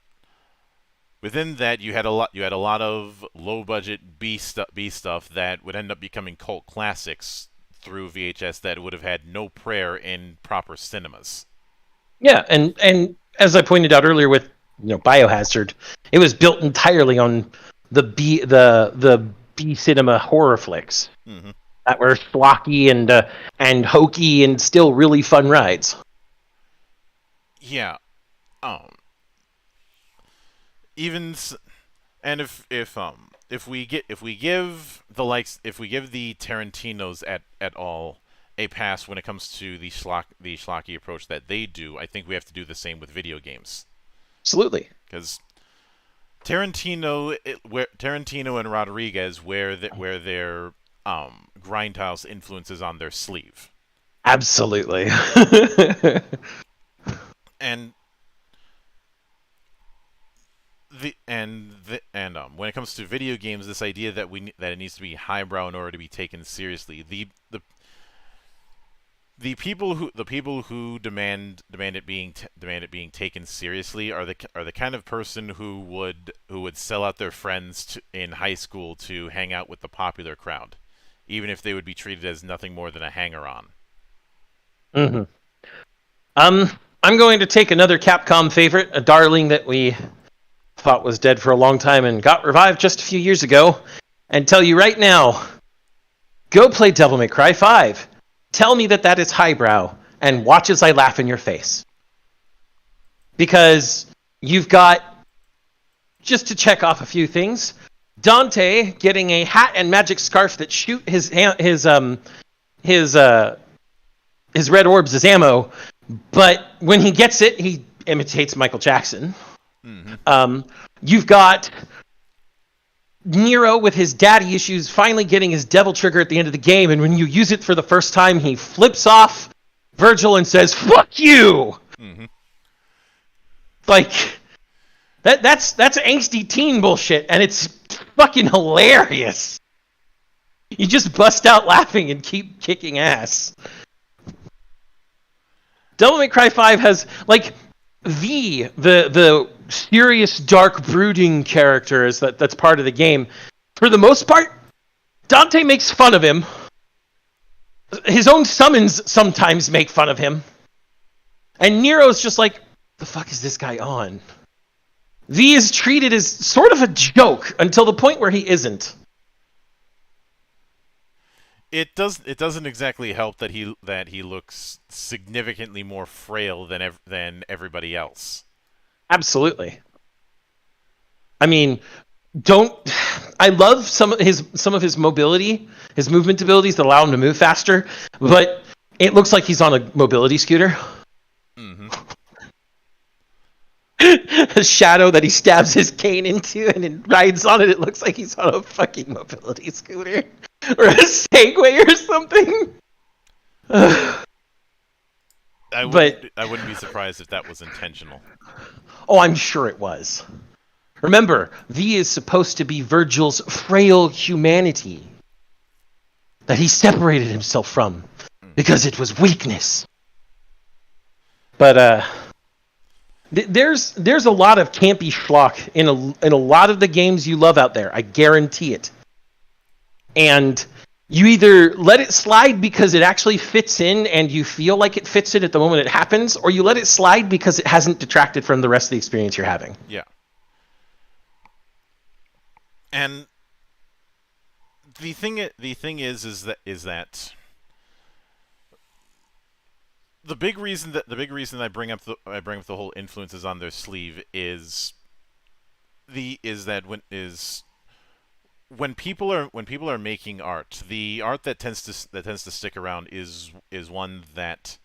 within that you had a lot of low budget B stuff that would end up becoming cult classics through VHS that would have had no prayer in proper cinemas. Yeah, and as I pointed out earlier with Biohazard, it was built entirely on the B cinema horror flicks that were schlocky and hokey and still really fun rides. Yeah. Even and if we give the Tarantinos at all a pass when it comes to the schlocky approach that they do, I think we have to do the same with video games. Absolutely. Because Tarantino and Rodriguez wear their grindhouse influences on their sleeve. Absolutely. And when it comes to video games, this idea that it needs to be highbrow in order to be taken seriously, the people who demand it being taken seriously are the kind of person who would sell out their friends in high school to hang out with the popular crowd, even if they would be treated as nothing more than a hanger-on. Mm-hmm. I'm going to take another Capcom favorite, a darling that we thought was dead for a long time and got revived just a few years ago, and tell you right now, go play Devil May Cry 5. Tell me that is highbrow, and watch as I laugh in your face. Because you've got, just to check off a few things, Dante getting a hat and magic scarf that shoot his red orbs as ammo, but when he gets it, he imitates Michael Jackson. Mm-hmm. You've got Nero with his daddy issues finally getting his devil trigger at the end of the game, and when you use it for the first time, he flips off Virgil and says, "Fuck you!" Mm-hmm. Like, that's angsty teen bullshit, and it's fucking hilarious. You just bust out laughing and keep kicking ass. Devil May Cry 5 has, like, the serious, dark, brooding characters that's part of the game. For the most part, Dante makes fun of him. His own summons sometimes make fun of him. And Nero's just like, the fuck is this guy on? V is treated as sort of a joke until the point where he isn't. It doesn't exactly help that he looks significantly more frail than everybody else. Absolutely. I mean, I love some of his mobility, his movement abilities that allow him to move faster, but it looks like he's on a mobility scooter. Mm-hmm. A shadow that he stabs his cane into and then rides on it. It looks like he's on a fucking mobility scooter or a Segway or something. I wouldn't be surprised if that was intentional. Oh, I'm sure it was. Remember, V is supposed to be Virgil's frail humanity that he separated himself from because it was weakness. But There's a lot of campy schlock in a lot of the games you love out there. I guarantee it. And you either let it slide because it actually fits in and you feel like it fits in at the moment it happens, or you let it slide because it hasn't detracted from the rest of the experience you're having. Yeah. And the thing is that the big reason I bring up the whole influences on their sleeve is that when people are making art, the art that tends to stick around is one that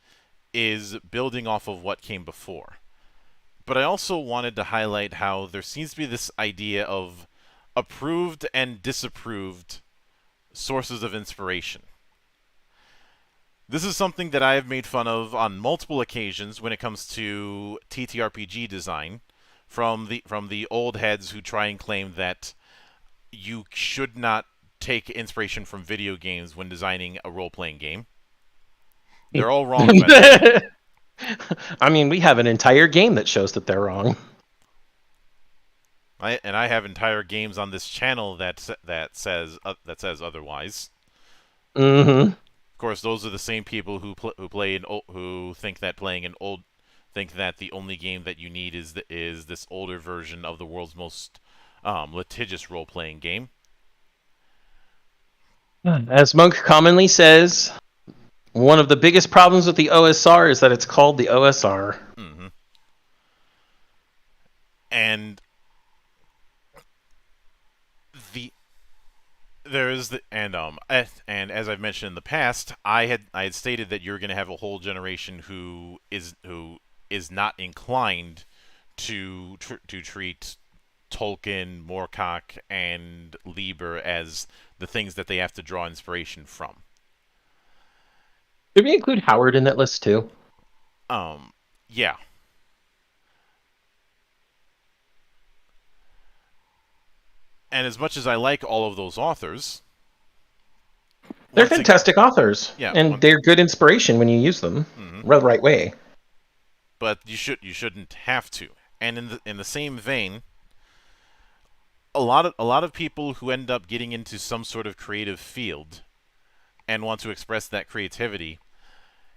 is building off of what came before. But I also wanted to highlight how there seems to be this idea of approved and disapproved sources of inspiration. This is something that I have made fun of on multiple occasions when it comes to TTRPG design from the old heads who try and claim that you should not take inspiration from video games when designing a role-playing game. They're all wrong about it. I mean, we have an entire game that shows that they're wrong. I have entire games on this channel that says otherwise. Mm-hmm. Of course, those are the same people who think that the only game that you need is this older version of the world's most litigious role-playing game. As Monk commonly says, one of the biggest problems with the OSR is that it's called the OSR. Mm-hmm. And the there is the and as I've mentioned in the past, I had stated that you're going to have a whole generation who is not inclined to treat Tolkien, Moorcock, and Lieber as the things that they have to draw inspiration from. Did we include Howard in that list too? Yeah. And as much as I like all of those authors, They're fantastic authors, yeah, and they're good inspiration when you use them the right way. But you shouldn't have to. And in the same vein, a lot of people who end up getting into some sort of creative field and want to express that creativity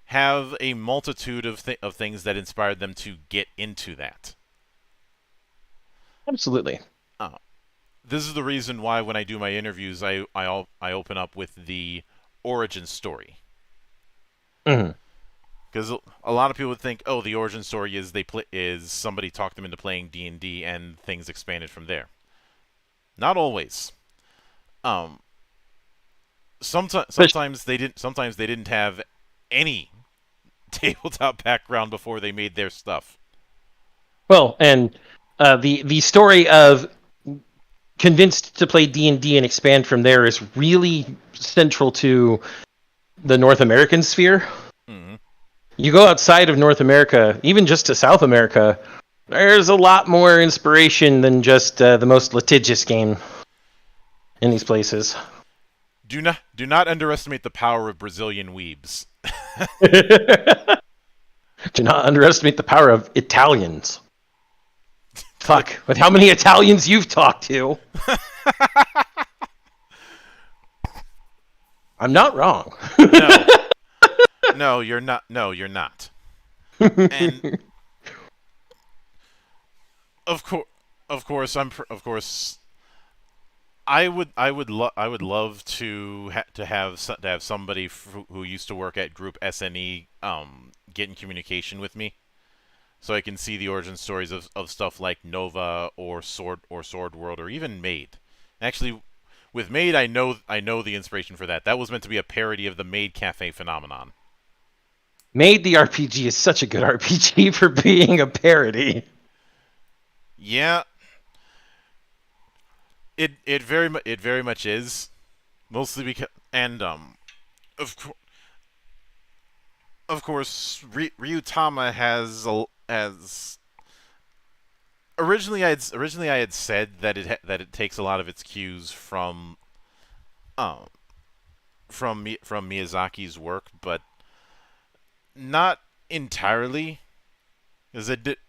have a multitude of things that inspired them to get into that. Absolutely. This is the reason why when I do my interviews, I open up with the origin story. Mm-hmm. Because a lot of people would think, oh, the origin story is somebody talked them into playing D&D and things expanded from there. Not always. Sometimes they didn't have any tabletop background before they made their stuff. Well, and the story of convinced to play D&D and expand from there is really central to the North American sphere. Mm-hmm. You go outside of North America, even just to South America, there's a lot more inspiration than just the most litigious game in these places. Do not underestimate the power of Brazilian weebs. Do not underestimate the power of Italians. Fuck, with how many Italians you've talked to. I'm not wrong. No. No, you're not. No, you're not. And of course, I would love to have somebody who used to work at Group SNE get in communication with me, so I can see the origin stories of stuff like Nova or Sword World or even Maid. Actually, with Maid, I know the inspiration for that. That was meant to be a parody of the Maid Cafe phenomenon. Maid the RPG is such a good RPG for being a parody. Yeah, it very much is, mostly because of course Ryutama has originally I had said that it takes a lot of its cues from Miyazaki's work, but not entirely,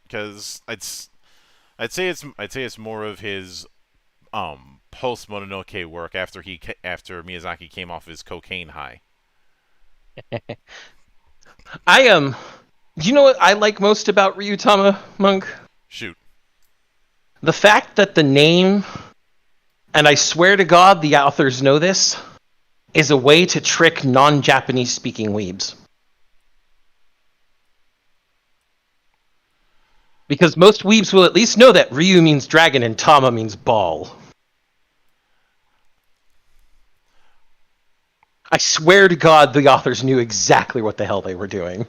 because I'd say it's more of his post Mononoke work after Miyazaki came off his cocaine high. I am. You know what I like most about Ryutama, Monk? Shoot. The fact that the name, and I swear to God the authors know this, is a way to trick non-Japanese speaking weebs. Because most weebs will at least know that Ryu means dragon and Tama means ball. I swear to God the authors knew exactly what the hell they were doing.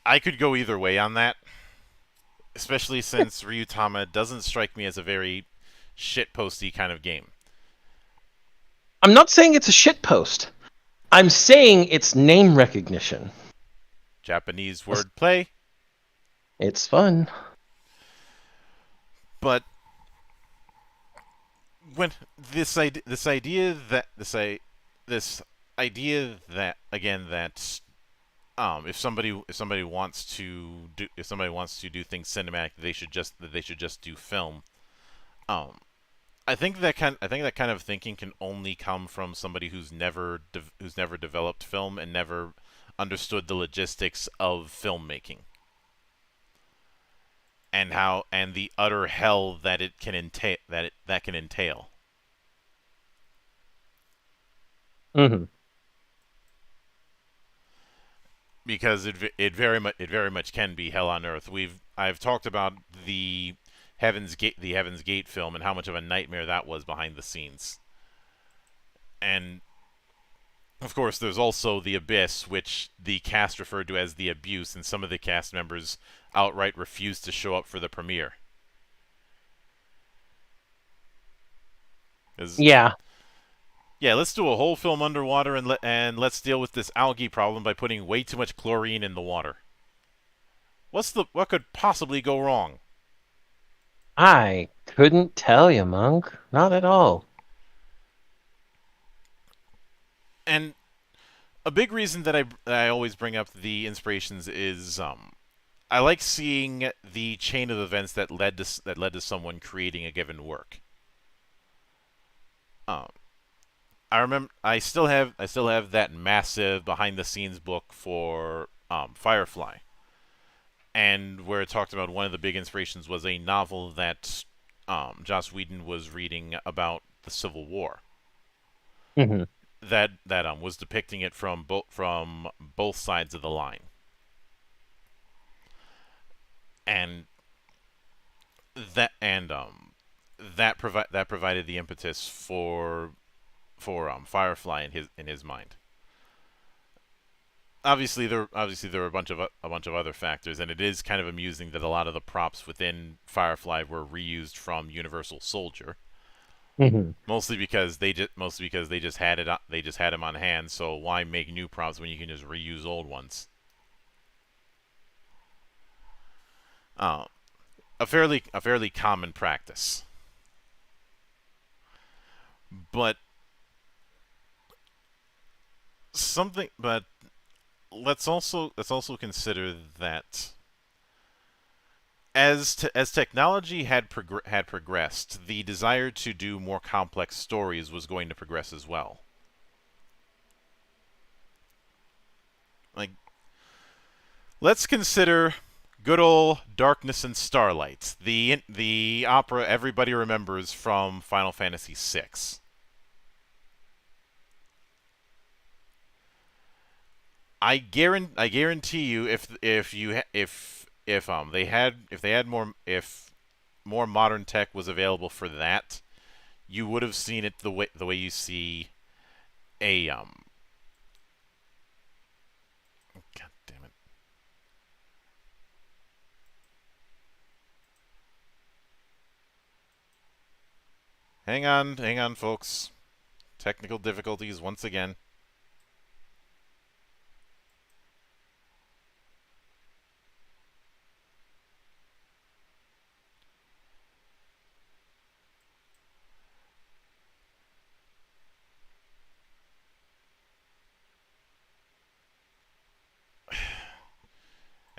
I could go either way on that, especially since Ryutama doesn't strike me as a very shitposty kind of game. I'm not saying it's a shitpost. I'm saying it's name recognition. Japanese wordplay, It's fun. but when this idea that again that if somebody wants to do things cinematic, they should just do film. Um, I think that kind of thinking can only come from somebody who's never developed film and never understood the logistics of filmmaking and the utter hell that it can entail that can entail. Mm-hmm. Because it very much can be hell on earth. I've talked about the Heaven's Gate film and how much of a nightmare that was behind the scenes. And of course, there's also The Abyss, which the cast referred to as The Abuse, and some of the cast members outright refused to show up for the premiere. Yeah. Yeah, let's do a whole film underwater and let's deal with this algae problem by putting way too much chlorine in the water. What could possibly go wrong? I couldn't tell you, Monk. Not at all. And a big reason that I always bring up the inspirations is I like seeing the chain of events that led to someone creating a given work. Um, I still have that massive behind the scenes book for Firefly, and where it talked about one of the big inspirations was a novel that Joss Whedon was reading about the Civil War. Mm-hmm. That was depicting it from both sides of the line, and that provided the impetus for Firefly in his mind. Obviously there were a bunch of other factors, and it is kind of amusing that a lot of the props within Firefly were reused from Universal Soldier. Mm-hmm. Mostly because they just had him on hand. So why make new props when you can just reuse old ones? Uh, a fairly common practice. But but let's also consider that as technology had progressed, the desire to do more complex stories was going to progress as well. Like, let's consider good old Darkness and Starlight, the opera everybody remembers from Final Fantasy VI. I guarantee you, if they had more modern tech was available for that, you would have seen it the way you see a God damn it. Hang on, folks. Technical difficulties once again.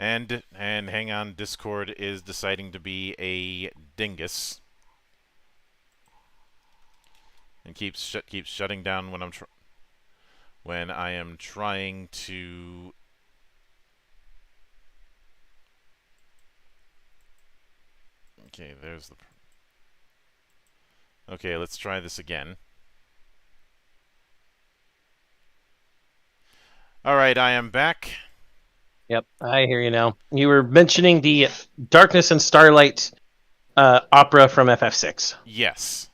And hang on, Discord is deciding to be a dingus and keeps shutting down when I am trying to. Okay, there's the. Okay, let's try this again. All right, I am back. Yep, I hear you now. You were mentioning the Darkness and Starlight opera from FF6. Yes,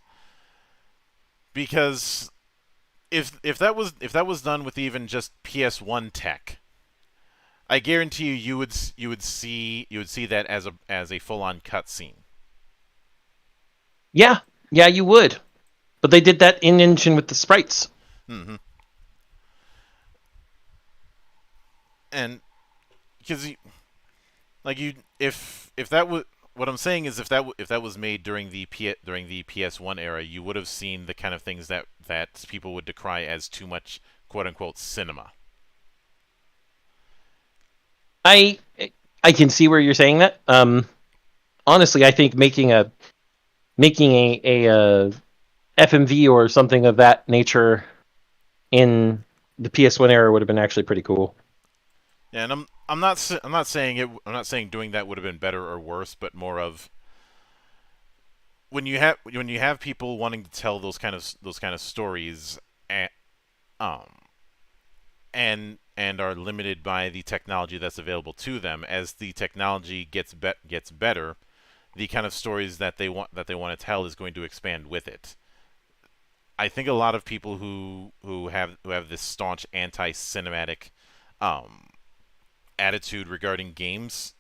because if that was done with even just PS1 tech, I guarantee you would see that as a full on cutscene. Yeah, yeah, you would. But they did that in engine with the sprites. Mm-hmm. And because like you if that was what I'm saying is if that was made during the PS1 era, you would have seen the kind of things that people would decry as too much quote unquote cinema. I I can see where you're saying that. Honestly, I think making a FMV or something of that nature in the PS1 era would have been actually pretty cool. Yeah, and I'm not saying doing that would have been better or worse, but more of when you have people wanting to tell those kind of stories, and um and are limited by the technology that's available to them. As the technology gets better, the kind of stories that they want to tell is going to expand with it. I think a lot of people who have this staunch anti-cinematic um, attitude regarding games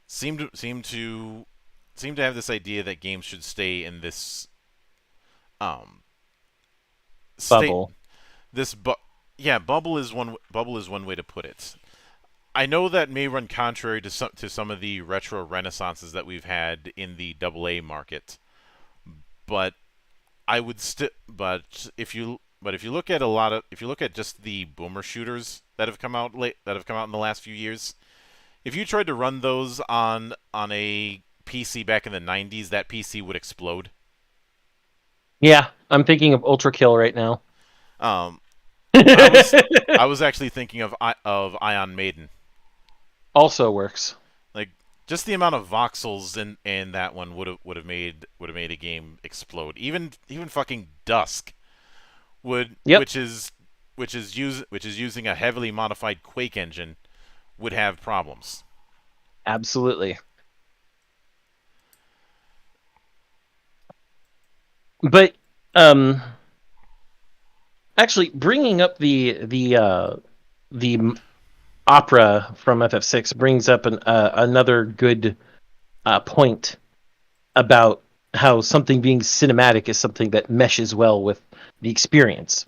seem to have this idea that games should stay in this um, state. Bubble. This yeah, bubble is one way to put it. I know that may run contrary to some of the retro renaissances that we've had in the AA market, but I would still. But if you look at if you look at just the boomer shooters that have come out in the last few years, if you tried to run those on a PC back in the 90s, that PC would explode. Yeah, I'm thinking of Ultra Kill right now. Um, I was I was actually thinking of Ion Maiden. Also works. Like just the amount of voxels in that one would have made a game explode. Even fucking Dusk would Yep, which is using a heavily modified Quake engine would have problems. absolutely. But um, actually, bringing up the opera from FF6 brings up another good point about how something being cinematic is something that meshes well with the experience.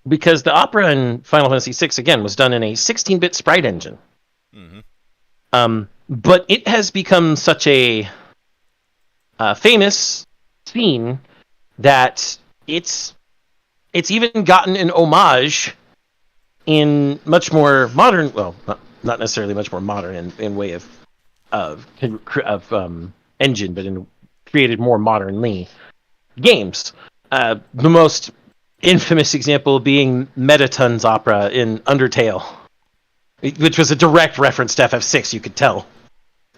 Because the opera in Final Fantasy VI again was done in a 16-bit sprite engine, Mm-hmm. but it has become such a famous scene that it's even gotten an homage in much more modern, well, not necessarily much more modern in way of engine, but in created more modernly games. The most infamous example being Metaton's opera in Undertale, which was a direct reference to FF6. You could tell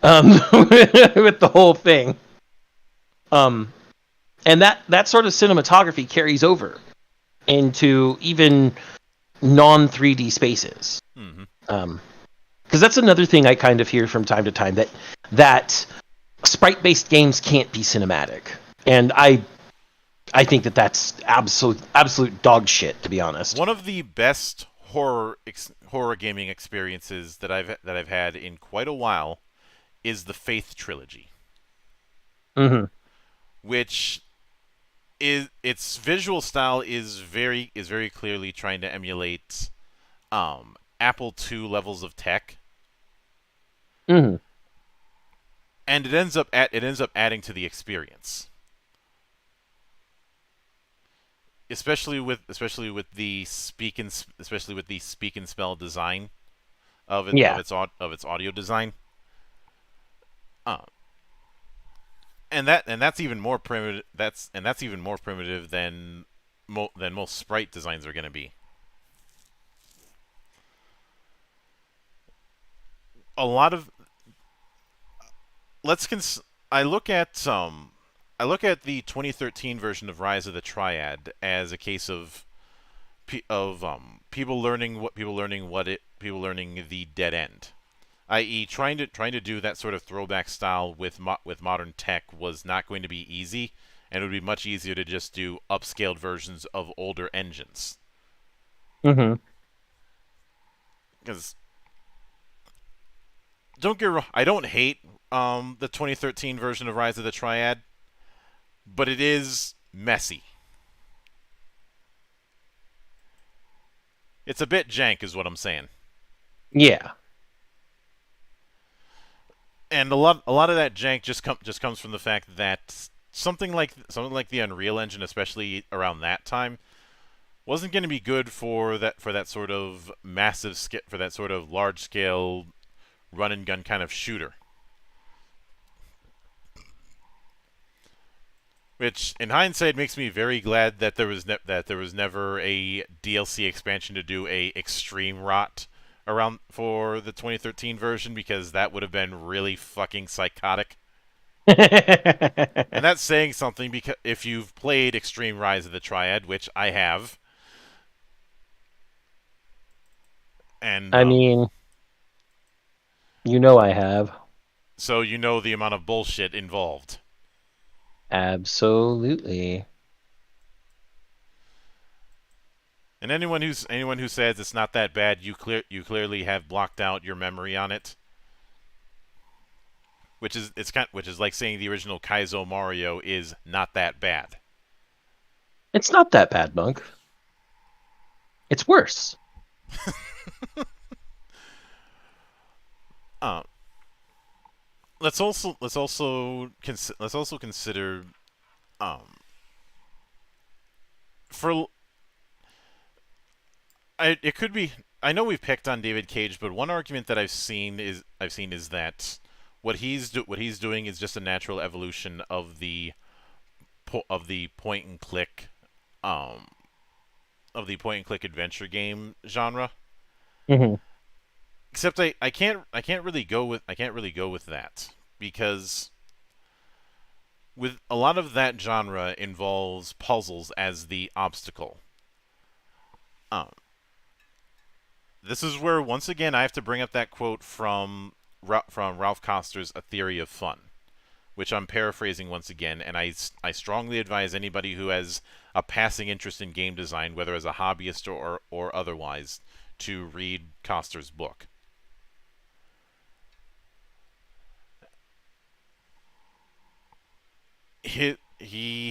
with the whole thing. And that sort of cinematography carries over into even non 3D spaces. Mm-hmm. Because that's another thing I kind of hear from time to time, that sprite-based games can't be cinematic, and I think that's absolute dog shit, to be honest. One of the best horror gaming experiences that I've had in quite a while is the Faith trilogy, Mm-hmm. which is its visual style is very clearly trying to emulate Apple II levels of tech, Mm-hmm. and it ends up adding to the experience, especially with the speak and spell design. Yeah. of its audio design. Uh, that's even more primitive. That's even more primitive than most sprite designs are going to be. A lot of let's cons- I look at the 2013 version of Rise of the Triad as a case of people learning people learning the dead end, i.e., trying to do that sort of throwback style with modern tech was not going to be easy, and it would be much easier to just do upscaled versions of older engines. Mm-hmm. Because don't get wrong, I don't hate the 2013 version of Rise of the Triad, but it is messy. It's a bit jank, is what I'm saying. Yeah. And a lot of that jank just comes from the fact that something like the Unreal Engine, especially around that time, wasn't going to be good for that sort of for that sort of large scale run and gun kind of shooter. Which, in hindsight, makes me very glad that there was never a DLC expansion to do a extreme rot around for the 2013 version, because that would have been really fucking psychotic. And that's saying something, because if you've played Extreme Rise of the Triad, which I have, and I mean, you know I have. so you know the amount of bullshit involved. Absolutely. And anyone who says it's not that bad, you clearly have blocked out your memory on it. Which is like saying the original Kaizo Mario is not that bad. It's not that bad, Monk. It's worse. Uh, let's also consider um for it could be. I know we've picked on David Cage, but one argument that I've seen is that what he's doing is just a natural evolution of the point and click um adventure game genre. Mm-hmm. Except I can't really go with that, because with a lot of that genre involves puzzles as the obstacle. Um, this is where, once again, I have to bring up that quote from Ralph Koster's A Theory of Fun, which I'm paraphrasing once again, and I strongly advise anybody who has a passing interest in game design, whether as a hobbyist or otherwise, to read Koster's book. He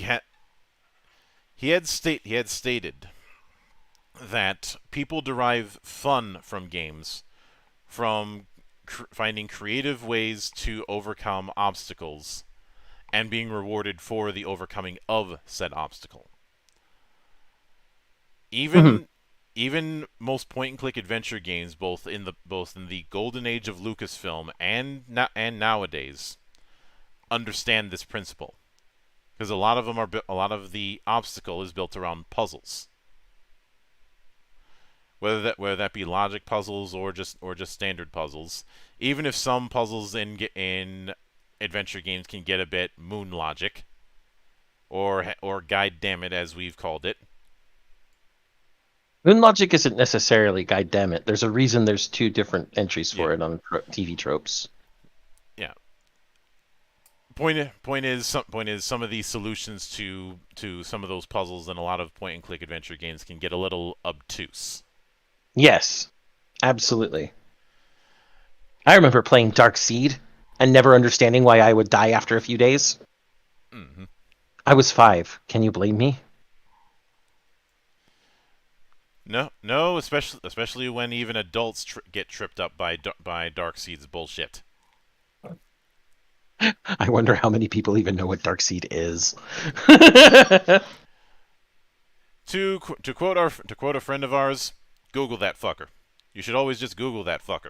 had stated that people derive fun from games from finding creative ways to overcome obstacles and being rewarded for the overcoming of said obstacle. Mm-hmm. Even most point and click adventure games, both in the golden age of Lucasfilm and nowadays, understand this principle, because a lot of the obstacle is built around puzzles, whether that be logic puzzles or just standard puzzles. Even if some puzzles in adventure games can get a bit moon logic, or guide damn it, as we've called it. Moon logic isn't necessarily guide damn it. There's a reason there's two different entries for Yeah, it on TV tropes. yeah. Point is some of these solutions to some of those puzzles in a lot of point and click adventure games can get a little obtuse. Yes, absolutely. I remember playing Dark Seed and never understanding why I would die after a few days. Mm-hmm. I was 5. Can you blame me? No, especially when even adults get tripped up by Darkseid's bullshit. I wonder how many people even know what Dark Seed is. To quote a friend of ours, Google that fucker. You should always just Google that fucker.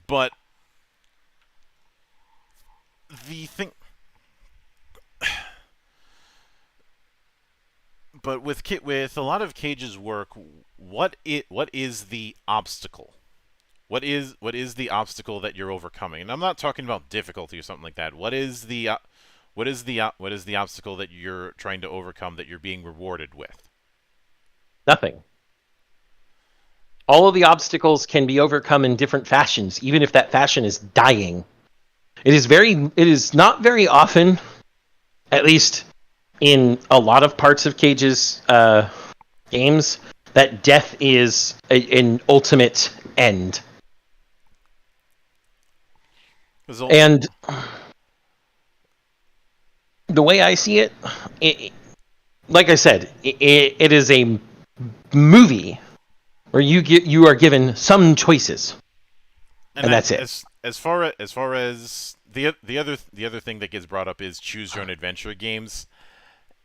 But the thing, but with a lot of Cage's work, what is the obstacle? What is the obstacle that you're overcoming? And I'm not talking about difficulty or something like that. What is the obstacle that you're trying to overcome that you're being rewarded with? Nothing. All of the obstacles can be overcome in different fashions, even if that fashion is dying. It is not very often, at least in a lot of parts of Cage's games, that death is an ultimate end. And the way I see it, like I said, it is a movie where you are given some choices, and that's it. As far as the other thing that gets brought up is choose your own adventure games,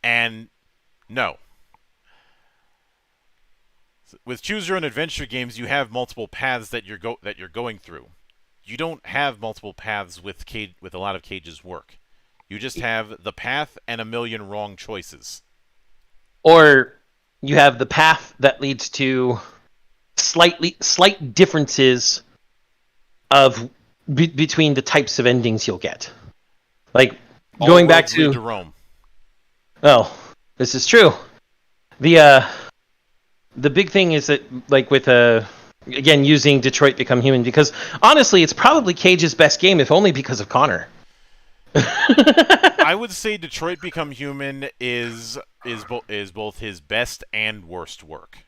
and no. With choose your own adventure games, you have multiple paths that you're going through. You don't have multiple paths with a lot of Cage's work. You just have the path and a million wrong choices. Or you have the path that leads to slight differences of between the types of endings you'll get. Like All going back roads lead to Rome. Oh, this is true. The big thing is that, like, with again, using Detroit Become Human, because honestly it's probably Cage's best game, if only because of Connor. I would say Detroit Become Human is both his best and worst work,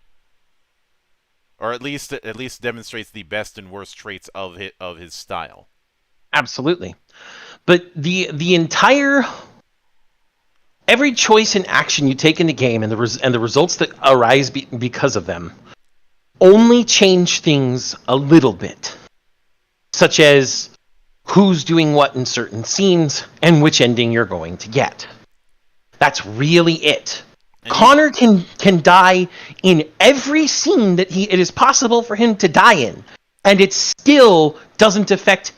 or at least demonstrates the best and worst traits of his style. Absolutely. But the entire every choice and action you take in the game, and the results that arise because of them, only change things a little bit, such as who's doing what in certain scenes and which ending you're going to get. That's really it. And Connor can die in every scene that it is possible for him to die in, and it still doesn't affect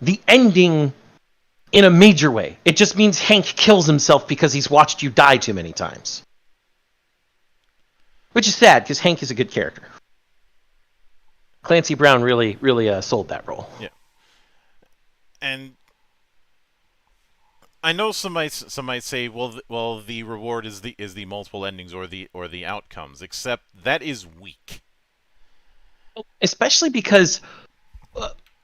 the ending in a major way. It just means Hank kills himself because he's watched you die too many times. Which is sad, because Hank is a good character. Clancy Brown really sold that role. Yeah. And I know some might say, well, the reward is the multiple endings or the outcomes, except that is weak. Especially because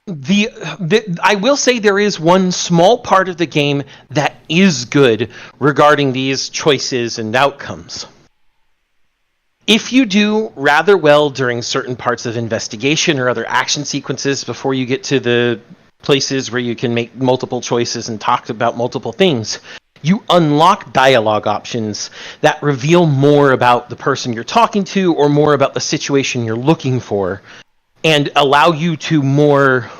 I will say there is one small part of the game that is good regarding these choices and outcomes. If you do rather well during certain parts of investigation or other action sequences before you get to the places where you can make multiple choices and talk about multiple things, you unlock dialogue options that reveal more about the person you're talking to or more about the situation you're looking for, and allow you to more,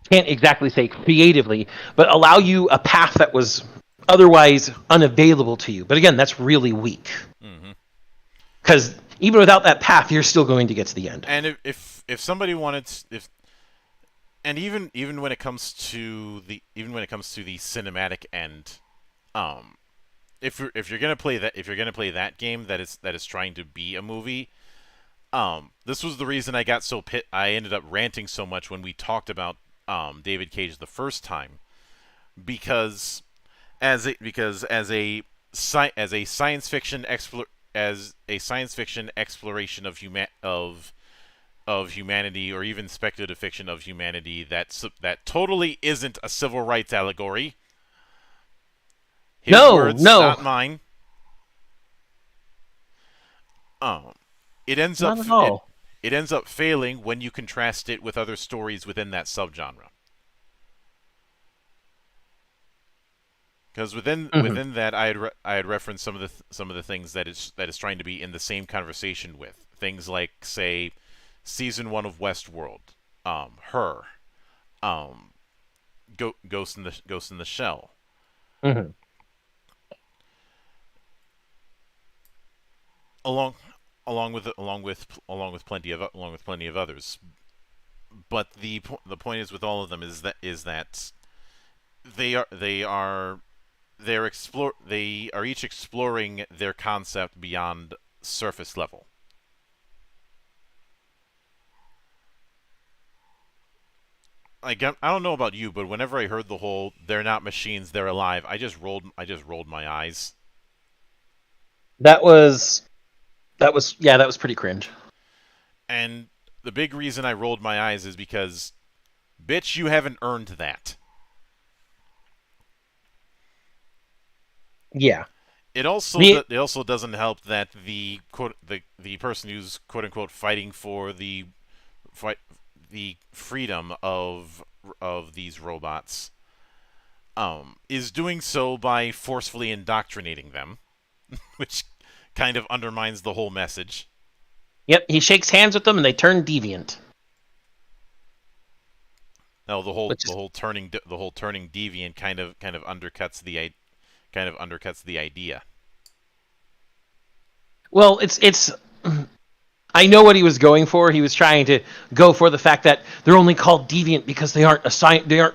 can't exactly say creatively, but allow you a path that was otherwise unavailable to you. But again, that's really weak. Because even without that path, you're still going to get to the end. And if somebody wanted and even when it comes to the cinematic end, if you're gonna play that game that is trying to be a movie, this was the reason I got so I ended up ranting so much when we talked about David Cage the first time, because as a science fiction exploration of humanity, or even speculative fiction of humanity, that totally isn't a civil rights allegory. His words, not mine. It ends not up at all. It ends up failing when you contrast it with other stories within that subgenre. Because within that, I had referenced some of the things that is trying to be in the same conversation with things like, say, season 1 of Westworld, Her, Ghost in the Shell. Along plenty of others. But the point is with all of them is that they are each exploring their concept beyond surface level. Like, I don't know about you, but whenever I heard the whole "they're not machines, they're alive," I just rolled my eyes. That was that was pretty cringe. And the big reason I rolled my eyes is because, bitch, you haven't earned that. Yeah. It also The it also doesn't help that the person who's quote unquote fighting for fight the freedom of these robots is doing so by forcefully indoctrinating them, which kind of undermines the whole message. Yep, he shakes hands with them and they turn deviant. No, Which is, the whole turning deviant kind of undercuts the idea. well, it's I know what he was going for. He was trying to go for the fact that they're only called deviant because they aren't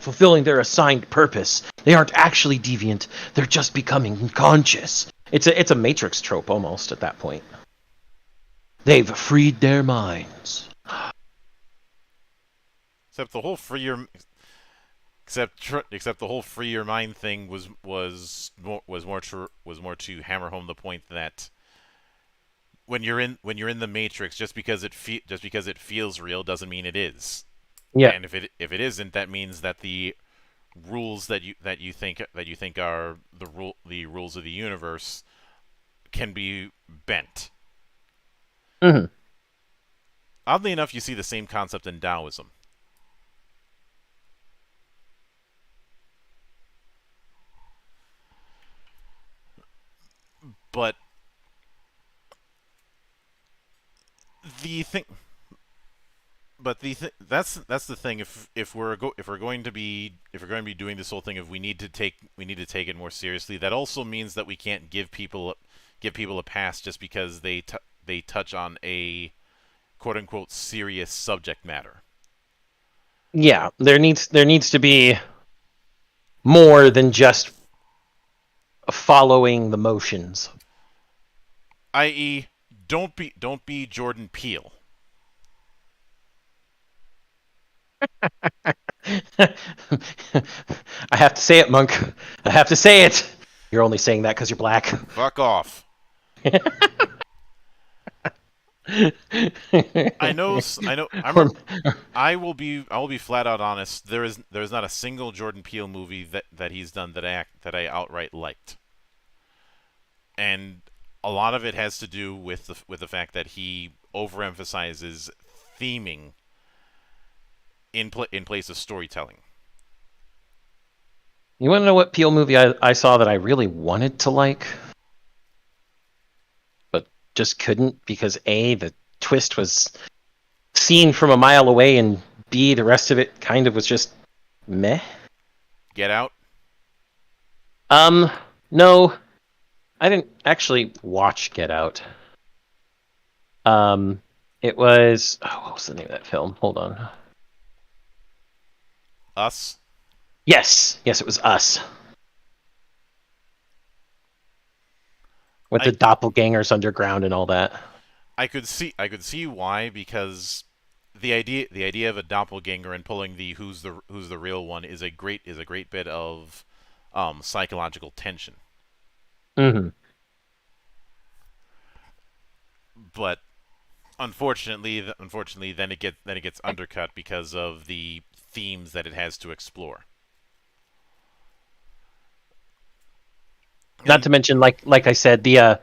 fulfilling their assigned purpose. They aren't actually deviant. They're just becoming conscious. It's a Matrix trope almost at that point. They've freed their minds. Except the whole free your except the whole free your mind thing was more to hammer home the point that when you're in the Matrix, just because it feels real doesn't mean it is. Yeah. And if it isn't, that means that the rules that you think are the rules of the universe can be bent. Mm-hmm. Oddly enough, you see the same concept in Taoism. But the thing that's the thing. If we're going to be doing this whole thing, if we need to take it more seriously, that also means that we can't give people a pass just because they touch on a quote unquote serious subject matter. Yeah, there needs to be more than just following the motions. I.e., don't be Jordan Peele. I have to say it, Monk. I have to say it. You're only saying that because you're black. Fuck off. I know. I will be flat out honest. There is not a single Jordan Peele movie that he's done that I outright liked, and a lot of it has to do with the fact that he overemphasizes theming in place of storytelling. You want to know what Peele movie I saw that I really wanted to like, but just couldn't because A, the twist was seen from a mile away, and B, the rest of it kind of was just meh. Get Out? No, I didn't actually watch Get Out. It was what was the name of that film? Hold on. Us? Yes, it was Us. With the doppelgangers underground and all that. I could see why, because the idea of a doppelganger and pulling the who's the real one is a great bit of psychological tension. Mm-hmm. But unfortunately, then it gets undercut because of the themes that it has to explore. Not to mention, like I said, the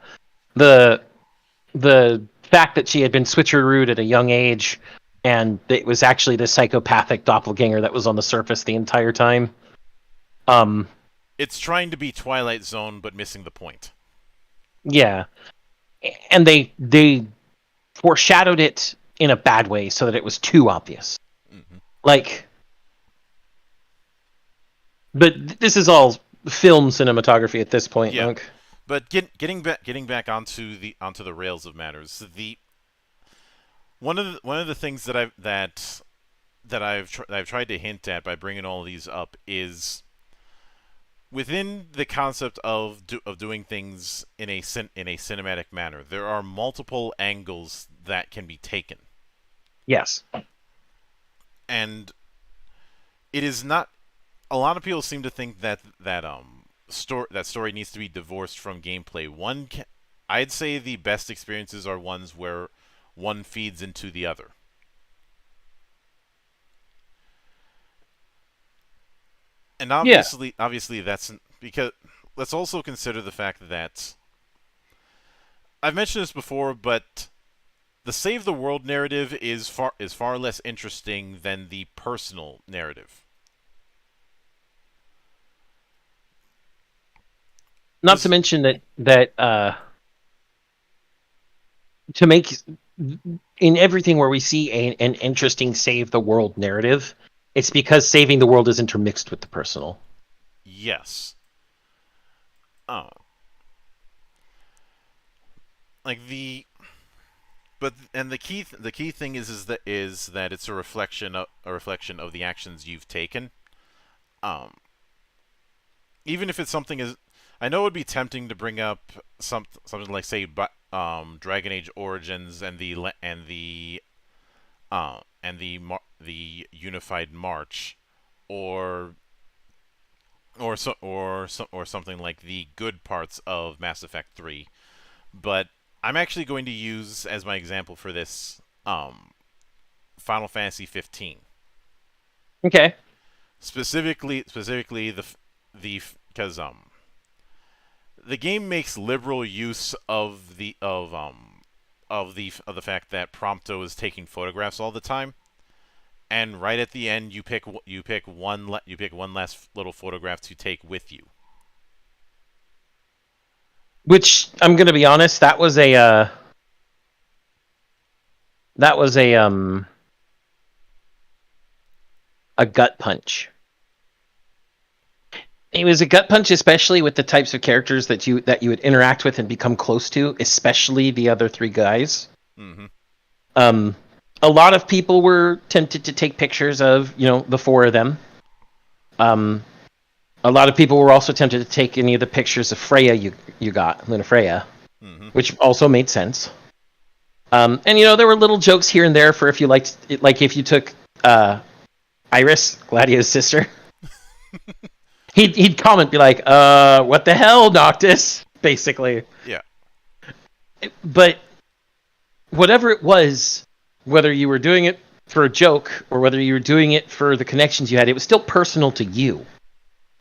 fact that she had been switcherooed at a young age, and it was actually this psychopathic doppelganger that was on the surface the entire time. It's trying to be Twilight Zone, but missing the point. Yeah, and they foreshadowed it in a bad way so that it was too obvious. Mm-hmm. But this is all film cinematography at this point, yeah. Monk. But getting back onto the rails of matters, the one of the things that I've tried to hint at by bringing all these up is within the concept of doing things in a cinematic manner. There are multiple angles that can be taken, Yes. and it is not. A lot of people seem to think that story needs to be divorced from gameplay. I'd say the best experiences are ones where one feeds into the other. And Yeah. obviously that's because let's also consider the fact that I've mentioned this before, but the save the world narrative is far less interesting than the personal narrative. Not to This mention that to make in everything where we see an interesting save the world narrative, it's because saving the world is intermixed with the personal. yes. Oh, like the but and the key thing is that it's a reflection of the actions you've taken. Um, even if it's something as I know it would be tempting to bring up something like say Dragon Age Origins and the Unified March, or or something like the good parts of Mass Effect 3. But I'm actually going to use as my example for this Final Fantasy 15. Okay. Specifically the because the game makes liberal use of the fact that Prompto is taking photographs all the time, and right at the end you pick one last little photograph to take with you. Which I'm going to be honest, that was a gut punch. It was a gut punch, especially with the types of characters that you would interact with and become close to, especially the other three guys. Mm-hmm. Um, a lot of people were tempted to take pictures of the four of them. A lot of people were also tempted to take any of the pictures of Freya you got, Luna Freya, Mm-hmm. which also made sense. And there were little jokes here and there for if you liked, like if you took Iris, Gladio's sister. He'd comment, be like, what the hell, Noctis? Basically. Yeah. But whatever it was, whether you were doing it for a joke or whether you were doing it for the connections you had, it was still personal to you.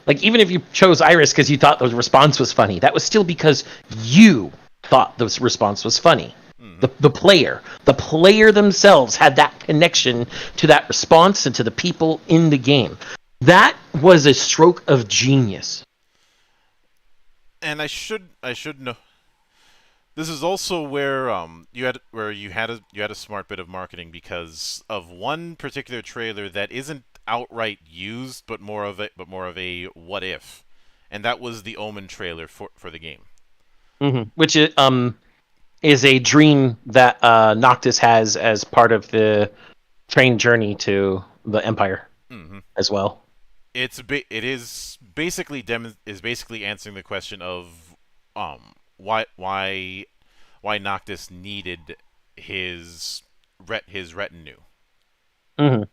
Like, even if you chose Iris because you thought the response was funny, that was still because you thought the response was funny. Mm-hmm. The player themselves had that connection to that response and to the people in the game. That was a stroke of genius. And I should know. This is also where you had a smart bit of marketing because of one particular trailer that isn't outright used, but more of a what if, and that was the Omen trailer for the game. Mm-hmm. Which is a dream that Noctis has as part of the train journey to the Empire Mm-hmm. as well. It is basically answering the question of why Noctis needed his retinue. Mm-hmm.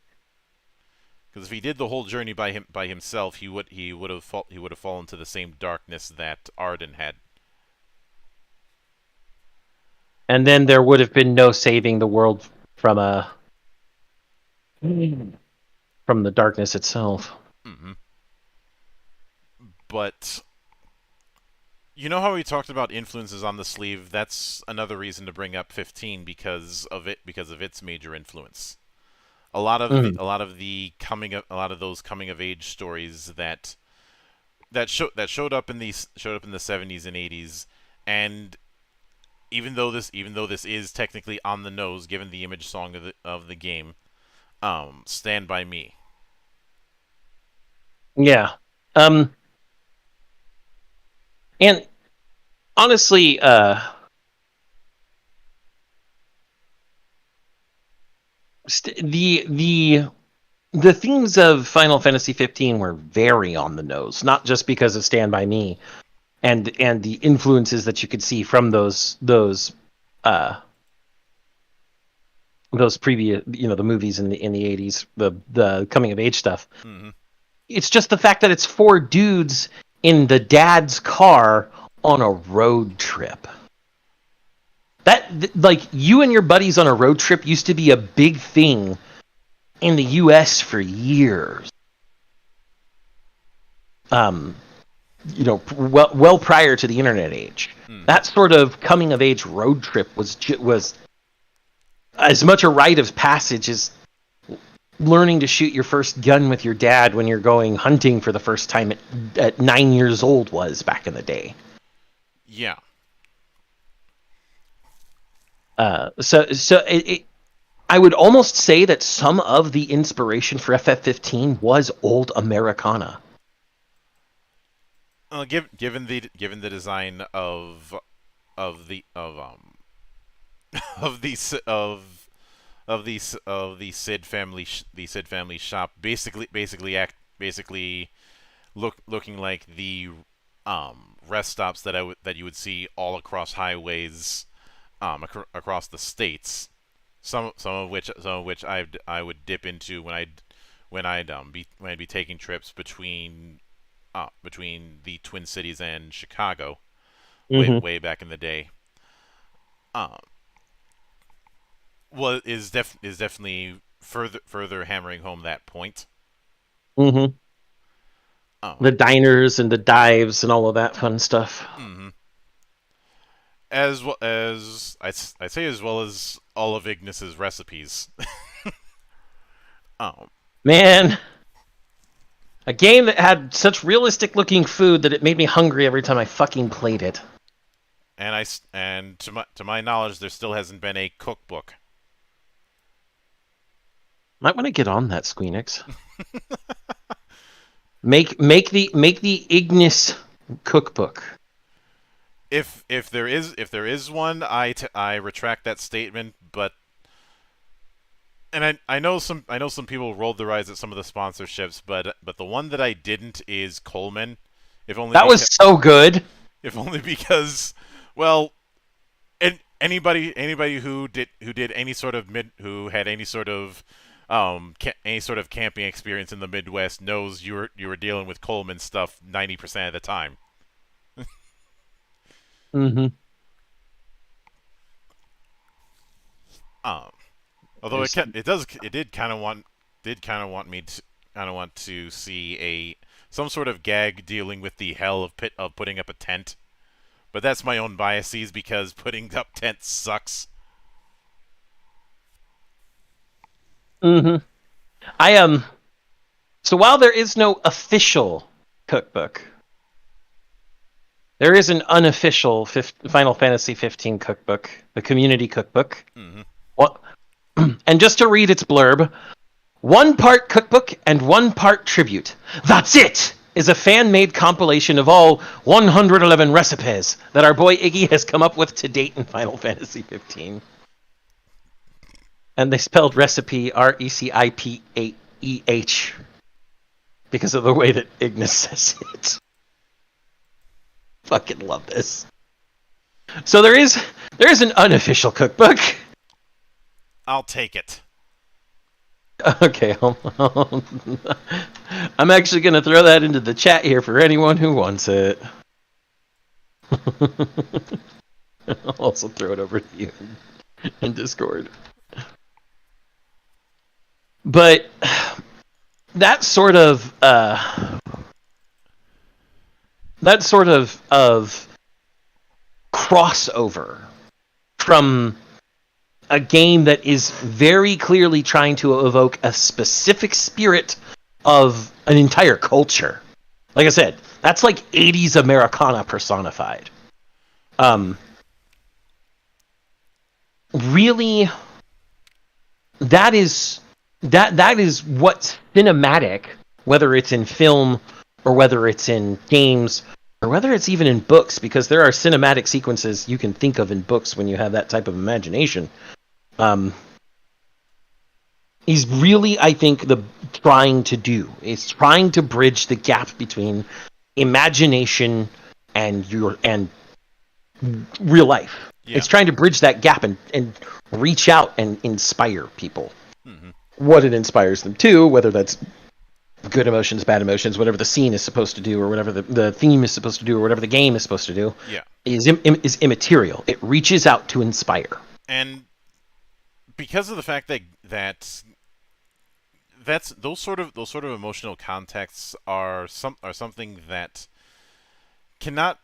Because if he did the whole journey by himself, he would have fallen to the same darkness that Arden had. And then there would have been no saving the world from the darkness itself. Mm-hmm. But you know how we talked about influences on the sleeve? That's another reason to bring up 15 because of its major influence. A lot of Mm-hmm. a lot of those coming of age stories that showed up in the 70s and 80s, and even though this is technically on the nose given the image song of the game, Stand By Me. Yeah. And honestly, the themes of Final Fantasy 15 were very on the nose, not just because of Stand By Me and the influences that you could see from those previous, the movies in the 80s, the coming of age stuff. Mm-hmm. It's just the fact that it's four dudes in the dad's car on a road trip. Like, you and your buddies on a road trip used to be a big thing in the US for years. Well prior to the internet age. That sort of coming of age road trip was as much a rite of passage as learning to shoot your first gun with your dad when you're going hunting for the first time at 9 years old was back in the day. Yeah. I would almost say that some of the inspiration for FF15 was old Americana. Given the design of the of the Sid family shop, basically looking like the rest stops that you would see all across highways across the states. Some of which I would dip into when I'd be taking trips between the Twin Cities and Chicago, way back in the day. Is definitely further hammering home that point. Mm-hmm. The diners and the dives and all of that fun stuff. Mm-hmm. As well as I'd say, as well as all of Ignis's recipes. Man, a game that had such realistic looking food that it made me hungry every time I fucking played it. And to my knowledge, there still hasn't been a cookbook. Might want to get on that, Squeenix. make the Ignis cookbook. If there is one, I retract that statement. But I know some people rolled their eyes at some of the sponsorships, but the one that I didn't is Coleman. That was so good. If only because, well, and anybody who did any sort of who had any sort of camping experience in the Midwest knows you were dealing with Coleman stuff 90% of the time. Mm-hmm. Although it did kind of want me to see some sort of gag dealing with the hell of putting up a tent. But that's my own biases because putting up tents sucks. Mm-hmm. So while there is no official cookbook, there is an unofficial Final Fantasy 15 cookbook, the community cookbook. Mm-hmm. And just to read its blurb, 1 part cookbook and 1 part tribute. That's it! Is a fan-made compilation of all 111 recipes that our boy Iggy has come up with to date in Final Fantasy 15. And they spelled recipe RECIPEEH because of the way that Ignis says it. Fucking love this. So there is an unofficial cookbook. I'll take it. Okay, I'm actually going to throw that into the chat here for anyone who wants it. I'll also throw it over to you in Discord. But that sort of crossover from a game that is very clearly trying to evoke a specific spirit of an entire culture. Like I said, that's like 80s Americana personified. Really, that is what's cinematic, whether it's in film or whether it's in games or whether it's even in books, because there are cinematic sequences you can think of in books when you have that type of imagination. Is really, I think, trying to bridge the gap between imagination and real life. Yeah. It's trying to bridge that gap and reach out and inspire people. Mm-hmm. What it inspires them to, whether that's good emotions, bad emotions, whatever the scene is supposed to do, or whatever the theme is supposed to do, or whatever the game is supposed to do, Yeah. is immaterial. It reaches out to inspire. And because of the fact that's those sort of emotional contexts are something that cannot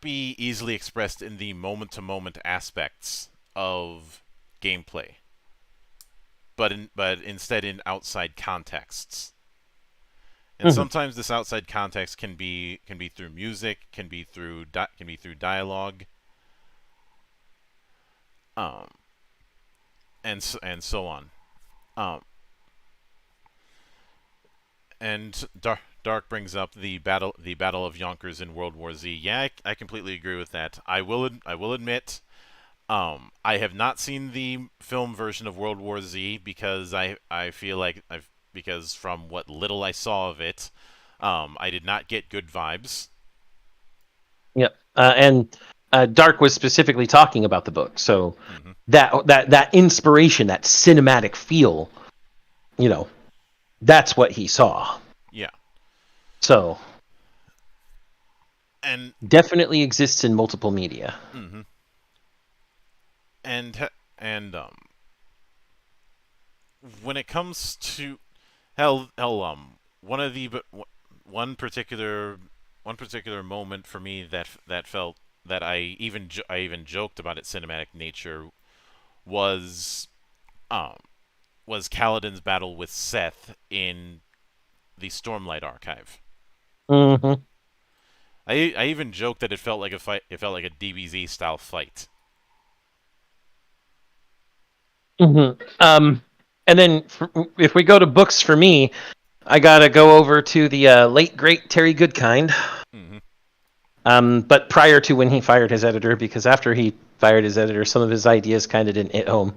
be easily expressed in the moment to moment aspects of gameplay, but instead in outside contexts. And sometimes this outside context can be through music, can be through dialogue, and so on. And Dark brings up the battle of Yonkers in World War Z. Yeah, I completely agree with that. I will admit, I have not seen the film version of World War Z because I feel like because from what little I saw of it, I did not get good vibes. Yep. And Dark was specifically talking about the book, so that inspiration, that cinematic feel, that's what he saw. Yeah. So, and definitely exists in multiple media. Mm-hmm. And when it comes to one particular moment for me that felt that I even joked about its cinematic nature was Kaladin's battle with Seth in the Stormlight Archive. Mm-hmm. I even joked that it felt like a fight. It felt like a DBZ style fight. Mm-hmm. And then if we go to books for me, I gotta go over to the late great Terry Goodkind. Mm-hmm. But prior to when he fired his editor, because after he fired his editor, some of his ideas kind of didn't hit home.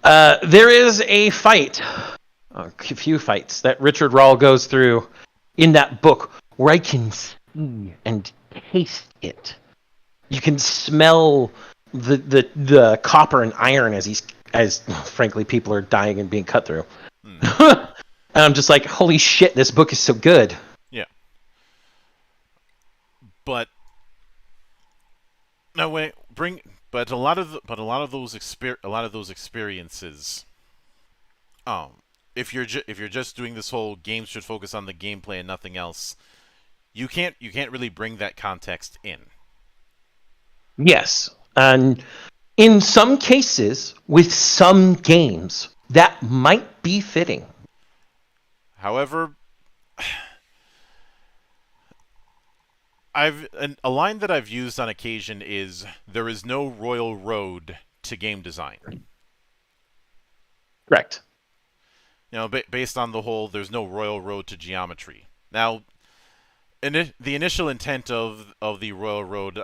There is a fight, a few fights that Richard Rahl goes through in that book where I can see and taste it. You can smell the copper and iron as frankly people are dying and being cut through. And I'm just like, holy shit, this book is so good. Yeah. But no wait, but a lot of those experiences, if you're just doing this whole games should focus on the gameplay and nothing else, you can't really bring that context in. Yes, and in some cases with some games that might be fitting. However, a line that I've used on occasion is there is no royal road to game design. Correct. Based on the whole there's no royal road to geometry. Now, the initial intent of the royal road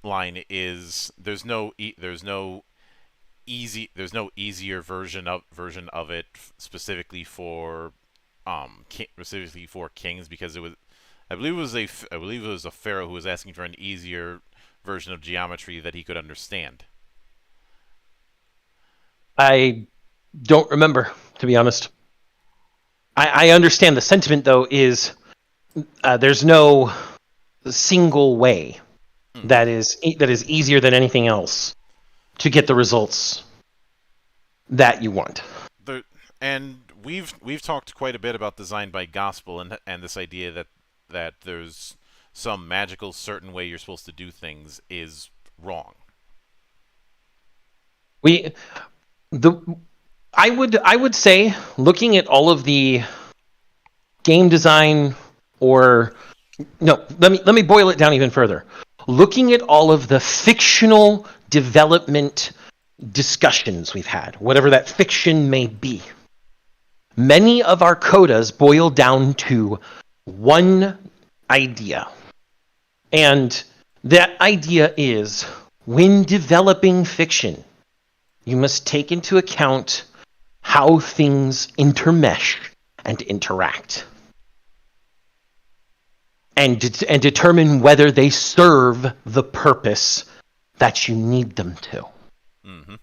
line is there's no easier version of it specifically for kings, because I believe it was a pharaoh who was asking for an easier version of geometry that he could understand. I don't remember, to be honest. I understand the sentiment, though, is there's no single way that is easier than anything else to get the results that you want. And we've talked quite a bit about design by gospel and this idea that there's some magical certain way you're supposed to do things is wrong. I would say, looking at all of the game design, or no, let me boil it down even further. Looking at all of the fictional development discussions we've had, whatever that fiction may be, many of our codas boil down to one idea. And that idea is, when developing fiction, you must take into account how things intermesh and interact. And determine whether they serve the purpose that you need them to. Mm-hmm.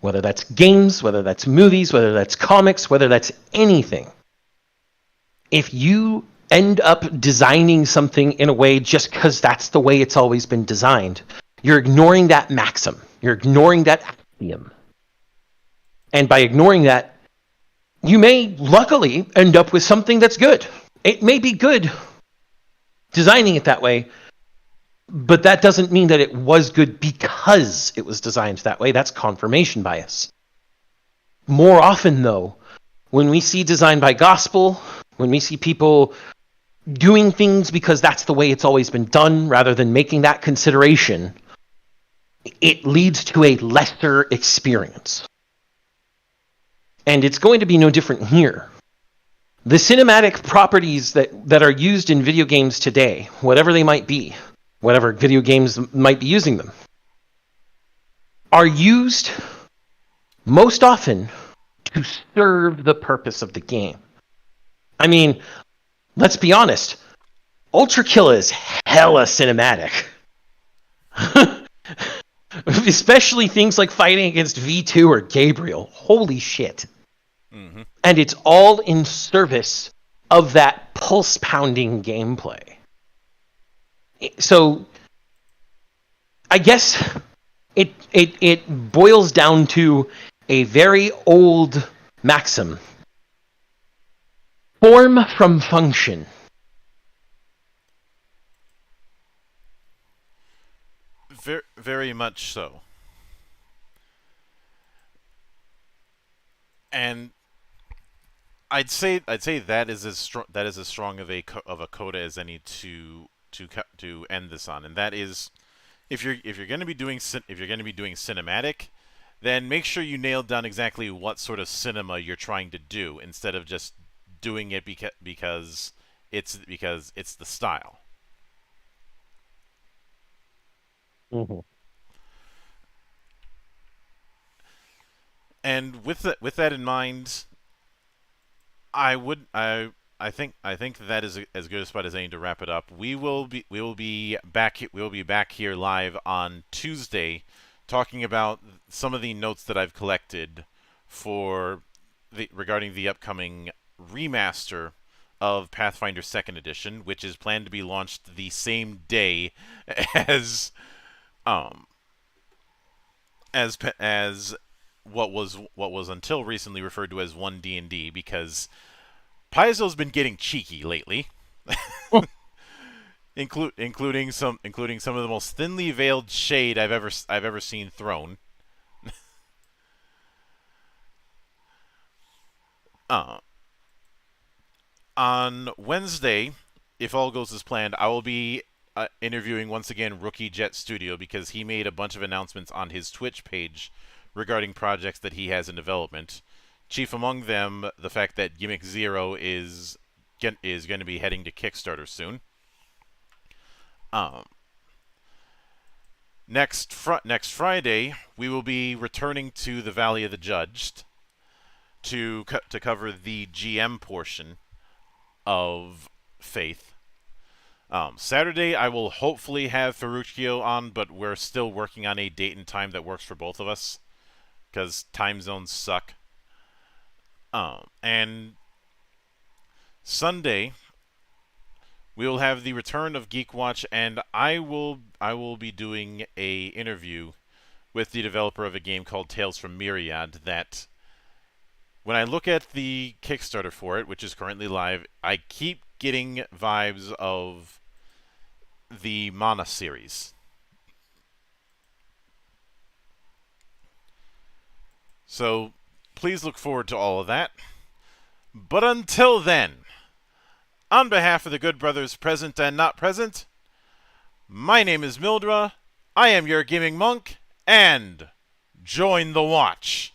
Whether that's games, whether that's movies, whether that's comics, whether that's anything. If you end up designing something in a way just because that's the way it's always been designed, you're ignoring that maxim. You're ignoring that axiom. And by ignoring that, you may luckily end up with something that's good. It may be good designing it that way, but that doesn't mean that it was good because it was designed that way. That's confirmation bias. More often, though, when we see design by gospel, when we see people doing things because that's the way it's always been done, rather than making that consideration, it leads to a lesser experience. And it's going to be no different here. The cinematic properties that are used in video games today, whatever they might be, whatever video games might be using them, are used most often to serve the purpose of the game. I mean, let's be honest, Ultra Kill is hella cinematic. Especially things like fighting against V2 or Gabriel. Holy shit. Mm-hmm. And it's all in service of that pulse-pounding gameplay. So, I guess it boils down to a very old maxim. Form from function. Very, very much so. And I'd say that is as strong of a coda as any to end this on, and that is, if you're going to be doing cinematic, then make sure you nail down exactly what sort of cinema you're trying to do, instead of just doing it because it's the style. Mm-hmm. And with that in mind, I think that is as good a spot as any to wrap it up. We will be back here live on Tuesday, talking about some of the notes that I've collected regarding the upcoming remaster of Pathfinder 2nd Edition, which is planned to be launched the same day as what was until recently referred to as 1D&D, because Paizo's been getting cheeky lately, including some of the most thinly veiled shade I've ever seen thrown. On Wednesday, if all goes as planned, I will be interviewing once again Rookie Jet Studio, because he made a bunch of announcements on his Twitch page regarding projects that he has in development. Chief among them, the fact that Gimmick Zero is going to be heading to Kickstarter soon. Next Friday, we will be returning to the Valley of the Judged to cover the GM portion of Faith. Saturday, I will hopefully have Ferruccio on, but we're still working on a date and time that works for both of us, because time zones suck. And Sunday, we will have the return of GeekWatch, and I will be doing a interview with the developer of a game called Tales from Myriad that, when I look at the Kickstarter for it, which is currently live, I keep getting vibes of the Mana series. So please look forward to all of that. But until then, on behalf of the good brothers present and not present, my name is Mildra, I am your gaming monk, and join the watch.